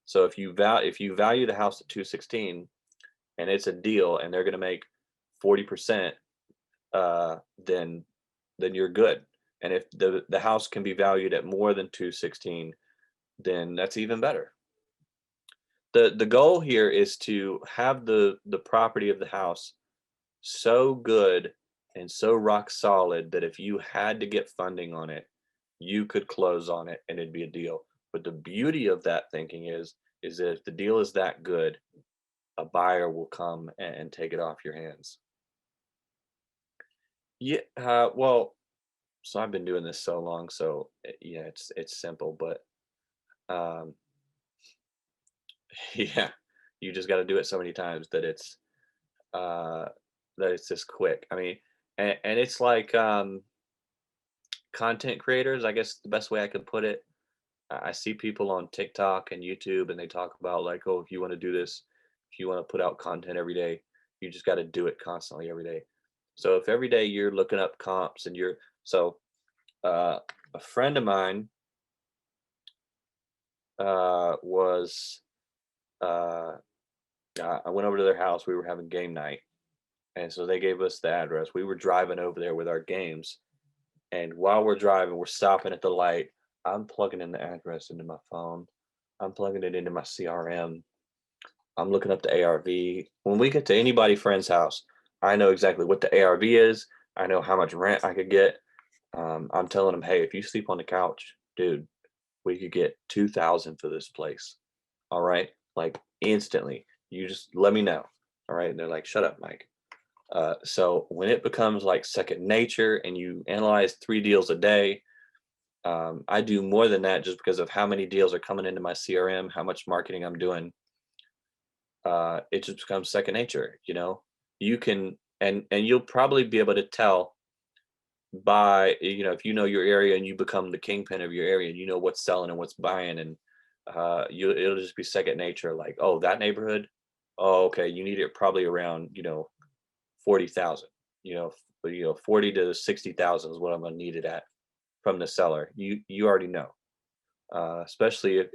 So if you value the house at 216 and it's a deal and they're going to make 40%, then you're good. And if the house can be valued at more than 216, then that's even better. The goal here is to have the property of the house so good and so rock solid that if you had to get funding on it, you could close on it and it'd be a deal. But the beauty of that thinking is that if the deal is that good, a buyer will come and take it off your hands. Yeah, well, so I've been doing this so long, so yeah, it's simple, but um, yeah, you just got to do it so many times uh, that it's just quick. I mean, and it's like content creators. I guess the best way I could put it. I see people on TikTok and YouTube, and they talk about like, oh, if you want to do this, if you want to put out content every day, you just got to do it constantly every day. So if every day you're looking up comps and you're so uh, a friend of mine was uh, I went over to their house. We were having game night, and so they gave us the address. We were driving over there with our games, and while we're driving, we're stopping at the light. I'm plugging in the address into my phone. I'm plugging it into my CRM. I'm looking up the ARV. When we get to anybody friend's house, I know exactly what the ARV is. I know how much rent I could get. I'm telling them, hey, if you sleep on the couch, dude, we could get 2,000 for this place. All right, like instantly. You just let me know. All right, and they're like, shut up, Mike. So when it becomes like second nature and you analyze 3 deals a day, I do more than that just because of how many deals are coming into my CRM, how much marketing I'm doing. It just becomes second nature. You can and you'll probably be able to tell by if you know your area and you become the kingpin of your area and you know what's selling and what's buying and it'll just be second nature. Like, oh, that neighborhood, oh, okay, you need it probably around 40,000. 40 to 60,000 is what I'm gonna need it at from the seller. You already know. Especially if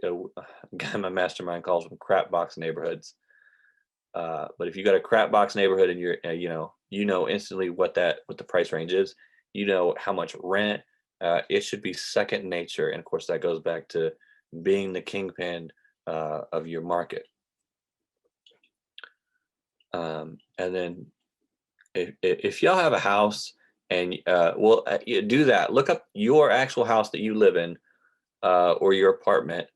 guy in my mastermind calls them crap box neighborhoods. But if you got a crap box neighborhood and you're, you know instantly what the price range is. You know how much rent. It should be second nature, and of course that goes back to being the kingpin of your market. And then if y'all have a house and you do that. Look up your actual house that you live in or your apartment,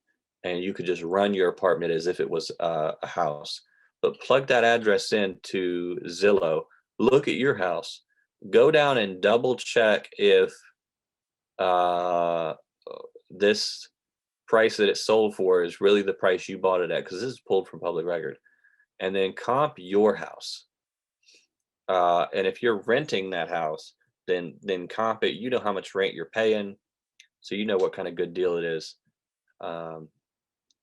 and you could just run your apartment as if it was a house. But plug that address into Zillow. Look at your house. Go down and double check if uh, this price that it sold for is really the price you bought it at, because this is pulled from public record. And then comp your house. And if you're renting that house, then comp it. You know how much rent you're paying, so you know what kind of good deal it is. Um,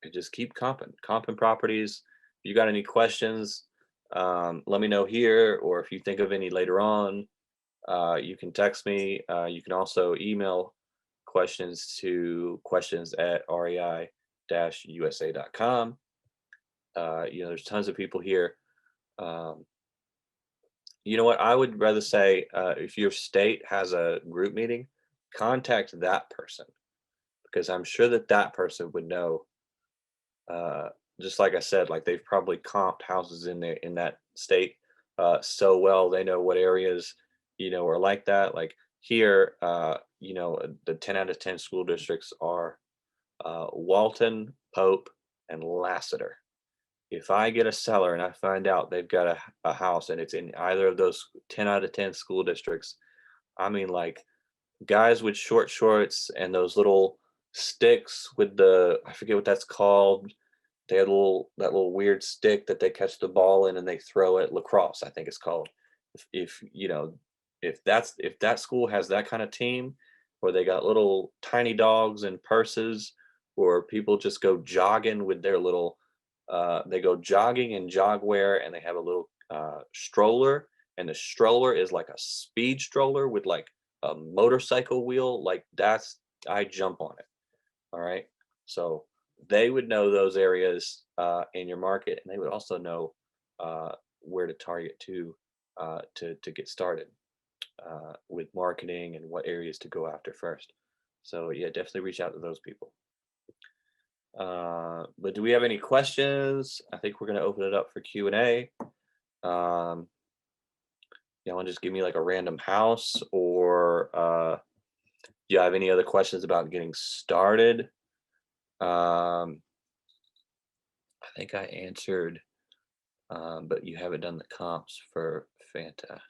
and just keep comping properties. If you got any questions, let me know here, or if you think of any later on, you can text me. You can also email questions to questions@rei-usa.com. There's tons of people here. Um, you know what? I would rather say if your state has a group meeting, contact that person because I'm sure that that person would know. Uh, just like I said, like they've probably comped houses in there in that state so well, they know what areas are like that. Like here, the 10 out of 10 school districts are Walton, Pope, and Lassiter. If I get a seller and I find out they've got a house and it's in either of those 10 out of 10 school districts, I mean, like guys with short shorts and those little sticks with I forget what that's called. They had that little weird stick that they catch the ball in and they throw it. Lacrosse, I think it's called. If that school has that kind of team, where they got little tiny dogs and purses, or people just go jogging with their little, they go jogging in jog wear and they have a little stroller, and the stroller is like a speed stroller with like a motorcycle wheel. Like I jump on it. All right. So they would know those areas in your market, and they would also know where to target to get started with marketing and what areas to go after first. So yeah, definitely reach out to those people. But do we have any questions? I think we're going to open it up for Q&A. You want to just give me like a random house, or do you have any other questions about getting started? I think I answered, but you haven't done the comps for Fanta.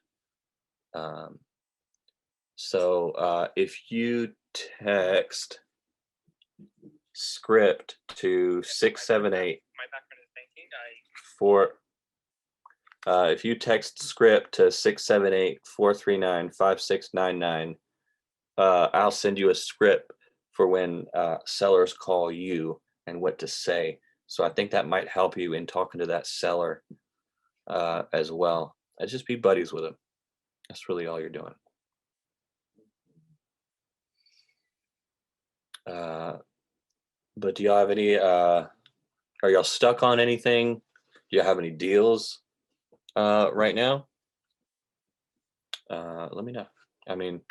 So if you text script to 678 My background is banking. if you text script to 678-439-5699, I'll send you a script for when sellers call you and what to say. So I think that might help you in talking to that seller as well. And just be buddies with them. That's really all you're doing. But do y'all have any? Are y'all stuck on anything? Do you have any deals right now? Let me know. I mean,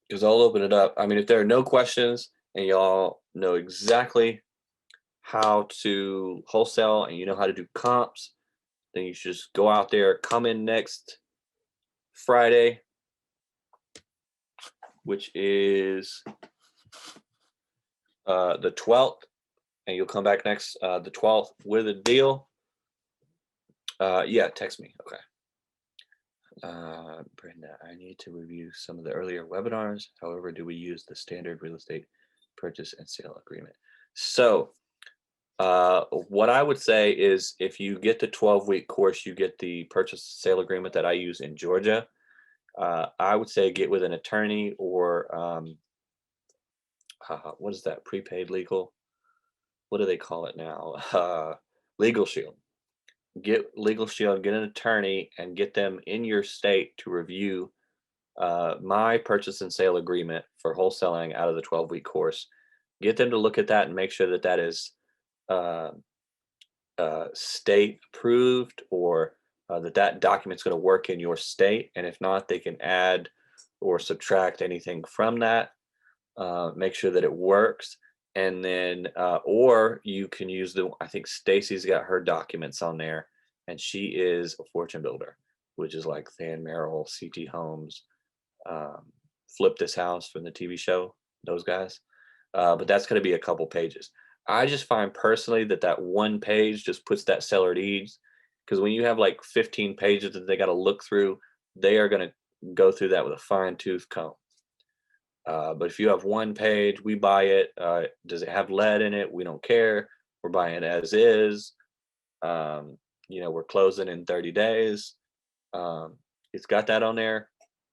because I'll open it up. I mean, if there are no questions and y'all know exactly how to wholesale and you know how to do comps, then you should just go out there, come in next Friday, which is the 12th, and you'll come back next the 12th with a deal. Yeah, text me. Okay. Brenda, I need to review some of the earlier webinars. However, do we use the standard real estate purchase and sale agreement? So what I would say is if you get the 12-week course, you get the purchase sale agreement that I use in Georgia. I would say get with an attorney or what is that, prepaid legal? What do they call it now? Legal Shield. Get Legal Shield, get an attorney, and get them in your state to review my purchase and sale agreement for wholesaling out of the 12-week course. Get them to look at that and make sure that that is state approved, or that document's going to work in your state. And if not, they can add or subtract anything from that. Make sure that it works. And then, or you can use I think Stacy's got her documents on there, and she is a fortune builder, which is like Than Merrill, CT Homes, Flip This House from the TV show, those guys. But that's going to be a couple pages. I just find personally that one page just puts that seller at ease, because when you have like 15 pages that they got to look through, they are going to go through that with a fine tooth comb. But if you have one page, we buy it. Does it have lead in it? We don't care. We're buying it as is. We're closing in 30 days. It's got that on there.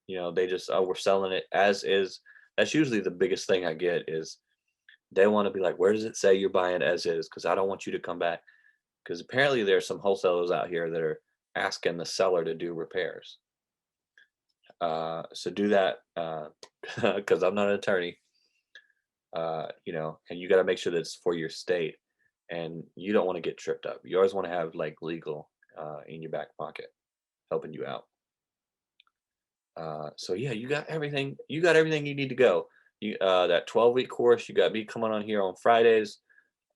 They just, oh, we're selling it as is. That's usually the biggest thing I get is they want to be like, where does it say you're buying as is? Because I don't want you to come back. Because apparently there's some wholesalers out here that are asking the seller to do repairs. So do that, because I'm not an attorney, and you got to make sure that it's for your state, and you don't want to get tripped up. You always want to have like legal in your back pocket helping you out. So yeah, you got everything. You got everything you need to go. You that 12-week course. You got me coming on here on Fridays.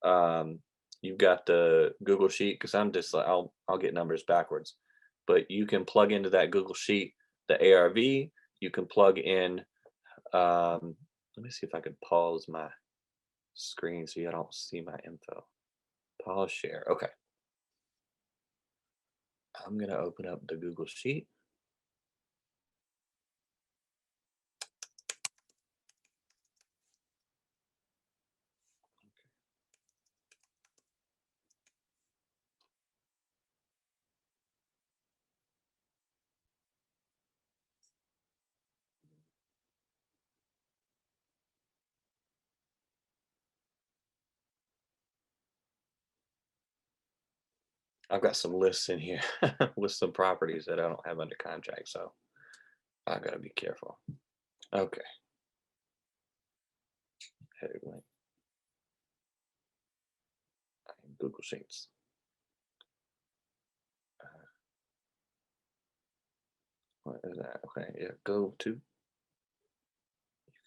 Um, you've got the Google Sheet because I'm just like I'll get numbers backwards, but you can plug into that Google Sheet the ARV. You can plug in. Let me see if I can pause my screen so you don't see my info. Pause share. Okay, I'm gonna open up the Google Sheet. I've got some lists in here with some properties that I don't have under contract, so I gotta be careful. Okay, heading Google Sheets. What is that? Okay, yeah, you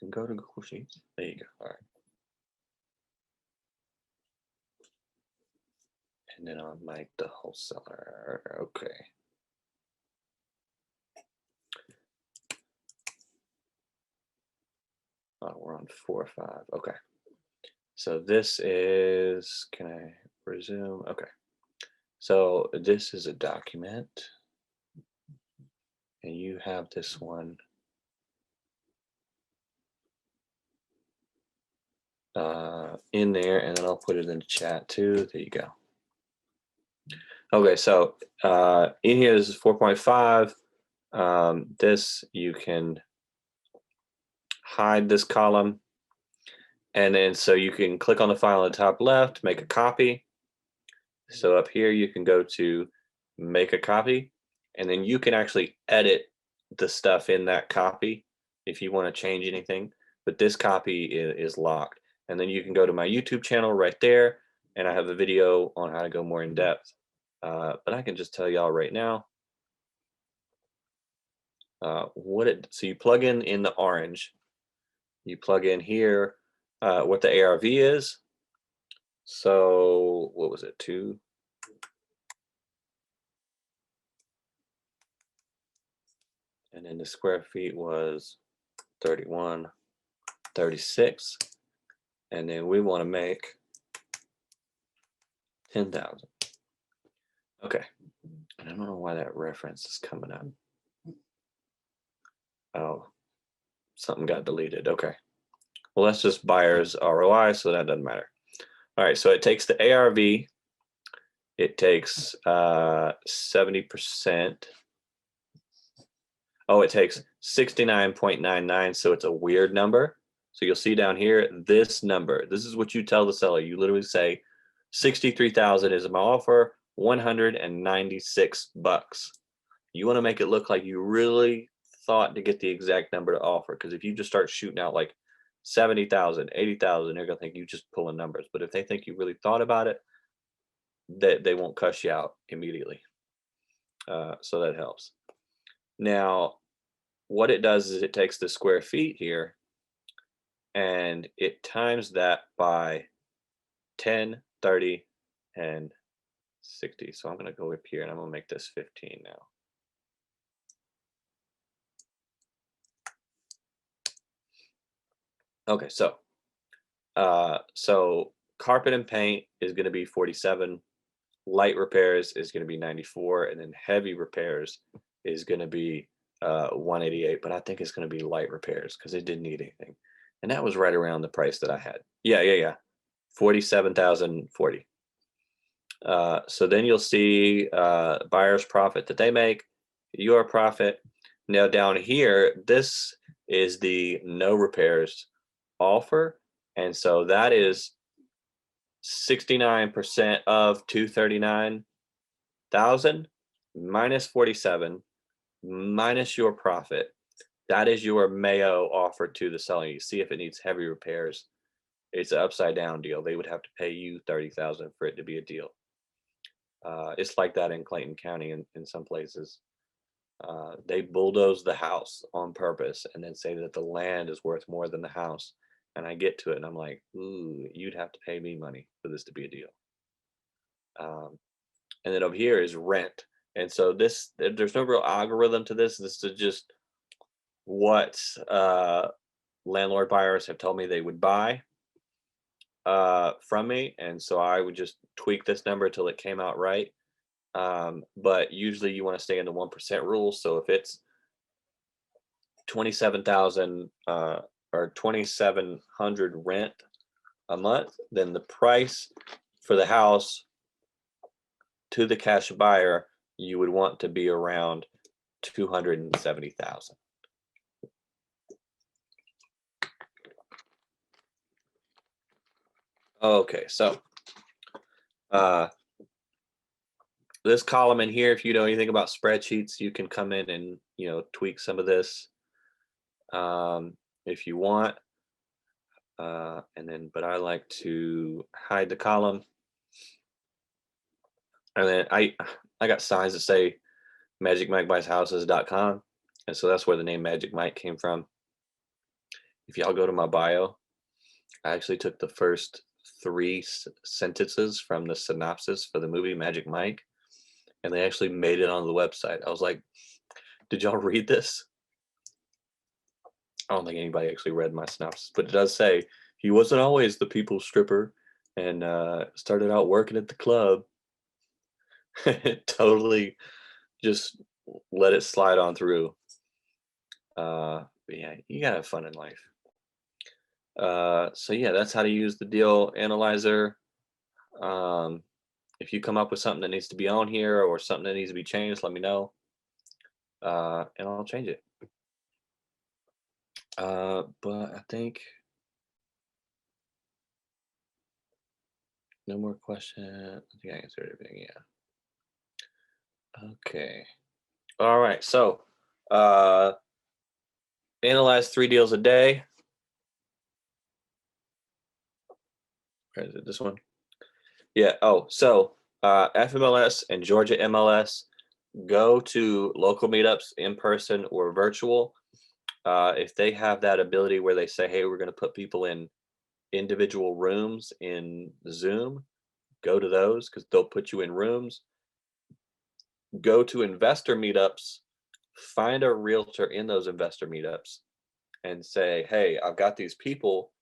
can go to Google Sheets. There you go. All right. And then on Mike the wholesaler. Okay. Oh, we're on 4 or 5. Okay. So this is, can I resume? Okay. So this is a document, and you have this one in there, and then I'll put it in the chat too. There you go. Okay, so in here, this is 4.5. This, you can hide this column, and then so you can click on the file on the top left, make a copy. So up here, you can go to make a copy, and then you can actually edit the stuff in that copy if you want to change anything. But this copy is locked. And then you can go to my YouTube channel right there, and I have a video on how to go more in depth. But I can just tell y'all right now so you plug in the orange, you plug in here what the ARV is. So what was it, 2? And then the square feet was 31, 36. And then we want to make 10,000. Okay. And I don't know why that reference is coming up. Oh, something got deleted. Okay. Well, that's just buyer's ROI, so that doesn't matter. All right, so it takes the ARV. It takes 70%. Oh, it takes 69.99, so it's a weird number. So you'll see down here, this number. This is what you tell the seller. You literally say, 63,000 is my offer, 196 bucks. You want to make it look like you really thought to get the exact number to offer, because if you just start shooting out like 70,000, 80,000, they're gonna think you just pulling numbers. But if they think you really thought about it, they won't cuss you out immediately. So that helps. Now, what it does is it takes the square feet here and it times that by 10, 30, and 60. So I'm going to go up here and I'm going to make this 15 now. Okay, so carpet and paint is going to be 47, light repairs is going to be 94, and then heavy repairs is going to be 188. But I think it's going to be light repairs because it didn't need anything, and that was right around the price that I had. Yeah, 47,040. So then you'll see buyer's profit that they make, your profit. Now down here, this is the no repairs offer, and so that is 69% of 239,000 minus 47 minus your profit. That is your Mayo offer to the seller. You see if it needs heavy repairs. It's an upside down deal. They would have to pay you 30,000 for it to be a deal. It's like that in Clayton County in some places. They bulldoze the house on purpose and then say that the land is worth more than the house. And I get to it and I'm like, ooh, you'd have to pay me money for this to be a deal. And then over here is rent. And so there's no real algorithm to this. This is just what landlord buyers have told me they would buy from me. And so I would just tweak this number till it came out right. But usually you want to stay in the 1% rule. So if it's 27,000 or 2,700 rent a month, then the price for the house to the cash buyer, you would want to be around 270,000. Okay, so this column in here, if you know anything about spreadsheets, you can come in and tweak some of this if you want. But I like to hide the column. And then I got signs that say magicmikebuys.houses.com. And so that's where the name Magic Mike came from. If y'all go to my bio, I actually took the first 3 sentences from the synopsis for the movie Magic Mike, and they actually made it on the website. I was like, did y'all read this? I don't think anybody actually read my synopsis, but it does say he wasn't always the people's stripper and started out working at the club. Totally just let it slide on through. But yeah, you gotta have fun in life. So yeah, that's how to use the deal analyzer. If you come up with something that needs to be on here or something that needs to be changed, let me know, and I'll change it. But I think no more questions. I think I answered everything. Yeah. Okay. All right. So, analyze 3 deals a day. Where is it? This one? Yeah. Oh, so FMLS and Georgia MLS, go to local meetups in person or virtual. If they have that ability where they say, hey, we're going to put people in individual rooms in Zoom, go to those because they'll put you in rooms. Go to investor meetups, find a realtor in those investor meetups and say, hey, I've got these people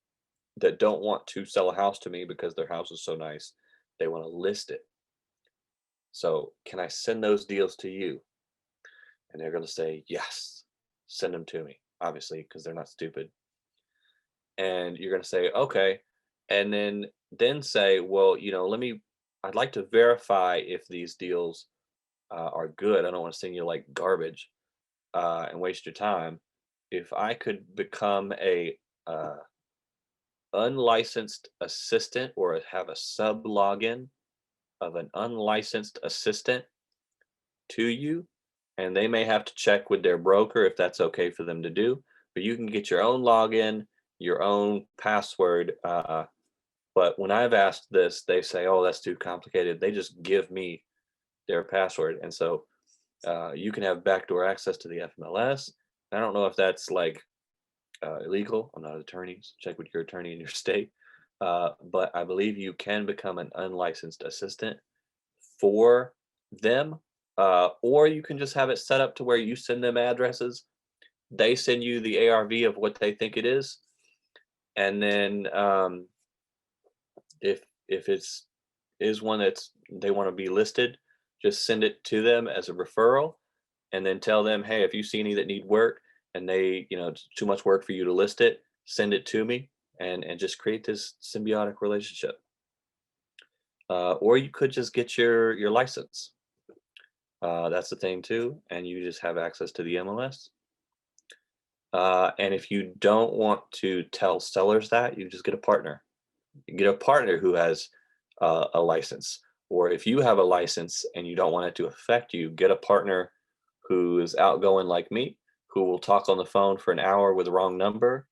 that don't want to sell a house to me because their house is so nice. They want to list it. So can I send those deals to you? And they're going to say, yes, send them to me, obviously, because they're not stupid. And you're going to say, okay. And then say, well, I'd like to verify if these deals are good. I don't want to send you like garbage and waste your time. If I could become a unlicensed assistant or have a sub login of an unlicensed assistant to you, and they may have to check with their broker if that's okay for them to do, but you can get your own login, your own password. But when I've asked this, they say, oh, that's too complicated. They just give me their password. And so you can have backdoor access to the FMLS. I don't know if that's like illegal. I'm not an attorney. So check with your attorney in your state. But I believe you can become an unlicensed assistant for them. Or you can just have it set up to where you send them addresses. They send you the ARV of what they think it is. And then if is one that's they want to be listed, just send it to them as a referral and then tell them, hey, if you see any that need work and they, it's too much work for you to list it, send it to me and just create this symbiotic relationship. Or you could just get your license. That's the thing too. And you just have access to the MLS. And if you don't want to tell sellers that, you just get a partner. You get a partner who has a license. Or if you have a license and you don't want it to affect you, get a partner who is outgoing like me, who will talk on the phone for an hour with the wrong number.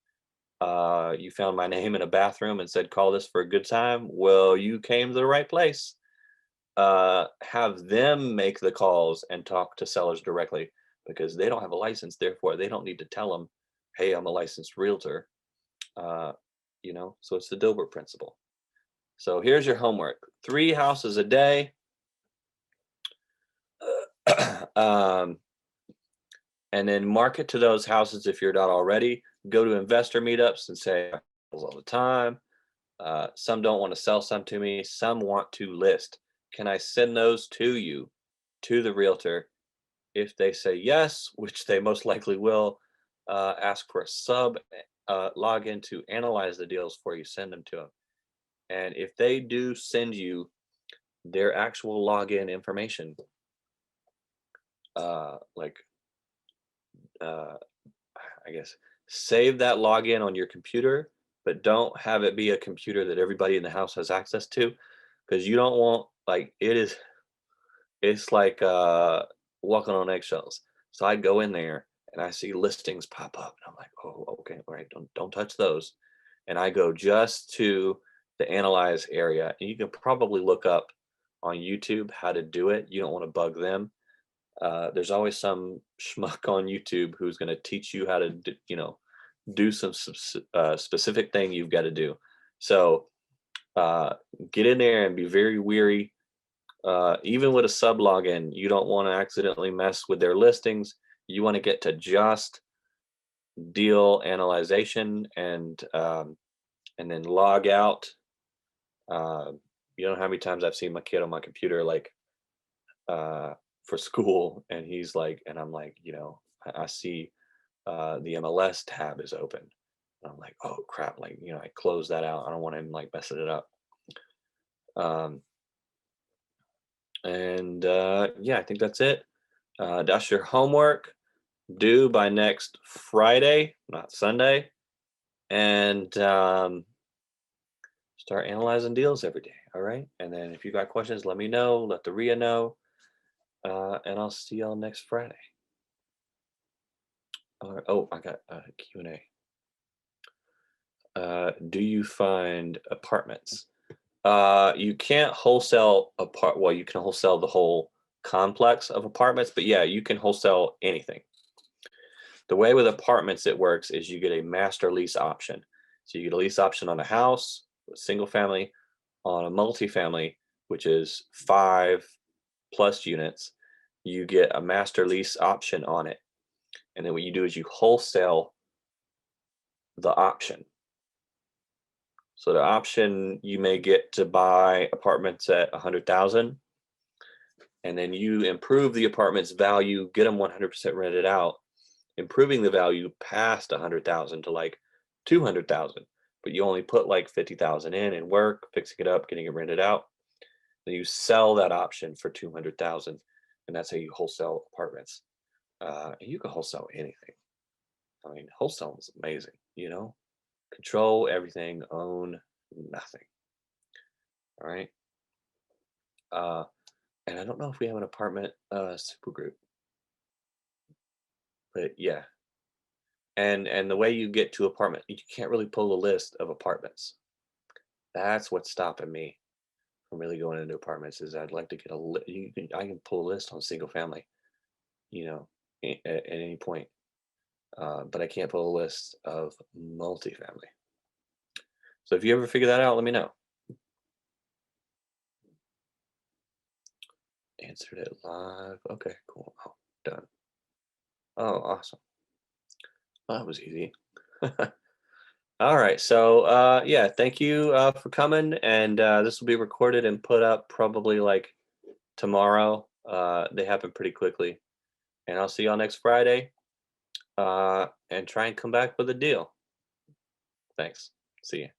You found my name in a bathroom and said, call this for a good time. Well, you came to the right place. Have them make the calls and talk to sellers directly because they don't have a license. Therefore, they don't need to tell them, hey, I'm a licensed realtor. Uh, so it's the Dilbert principle. So here's your homework: 3 houses a day. um, and then market to those houses if you're not already. Go to investor meetups and say all the time. Some don't want to sell some to me. Some want to list. Can I send those to you, to the realtor? If they say yes, which they most likely will, ask for a sub login to analyze the deals before you send them to them. And if they do send you their actual login information, like I guess save that login on your computer, but don't have it be a computer that everybody in the house has access to, because you don't want it's like walking on eggshells. So I go in there and I see listings pop up, and I'm like, oh, okay, all right, don't touch those. And I go just to the analyze area, and you can probably look up on YouTube how to do it. You don't want to bug them. There's always some schmuck on YouTube who's going to teach you how to do some specific thing you've got to do. So get in there and be very weary. Even with a sub login, you don't want to accidentally mess with their listings. You want to get to just deal analyzation and then log out. You know how many times I've seen my kid on my computer for school, and he's like, and I'm like, I see the MLS tab is open. And I'm like, oh crap, I close that out. I don't want him messing it up. And yeah, I think that's it. That's your homework, due by next Friday, not Sunday. And start analyzing deals every day. All right. And then if you got questions, let me know. Let the REIA know. And I'll see y'all next Friday. Oh, I got a Q&A. Do you find apartments? You can't wholesale well, you can wholesale the whole complex of apartments, but yeah, you can wholesale anything. The way with apartments it works is you get a master lease option. So you get a lease option on a house, a single family, on a multifamily, which is 5+ units. You get a master lease option on it. And then what you do is you wholesale the option. So the option, you may get to buy apartments at 100,000, and then you improve the apartment's value, get them 100% rented out, improving the value past 100,000 to 200,000, but you only put 50,000 in and work fixing it up, getting it rented out. Then you sell that option for 200,000, and that's how you wholesale apartments. And you can wholesale anything. I mean, wholesale is amazing. Control everything, own nothing. All right. And I don't know if we have an apartment super group, but yeah. And the way you get to apartment, you can't really pull a list of apartments. That's what's stopping me from really going into apartments. Is I'd like to get I can pull a list on single family, at any point, but I can't pull a list of multifamily. So if you ever figure that out, let me know. Answered it live. Okay, cool. Oh, done. Oh, awesome. Well, that was easy. All right. So, yeah, thank you for coming. And this will be recorded and put up probably tomorrow. They happen pretty quickly. And I'll see y'all next Friday, and try and come back with a deal. Thanks. See you.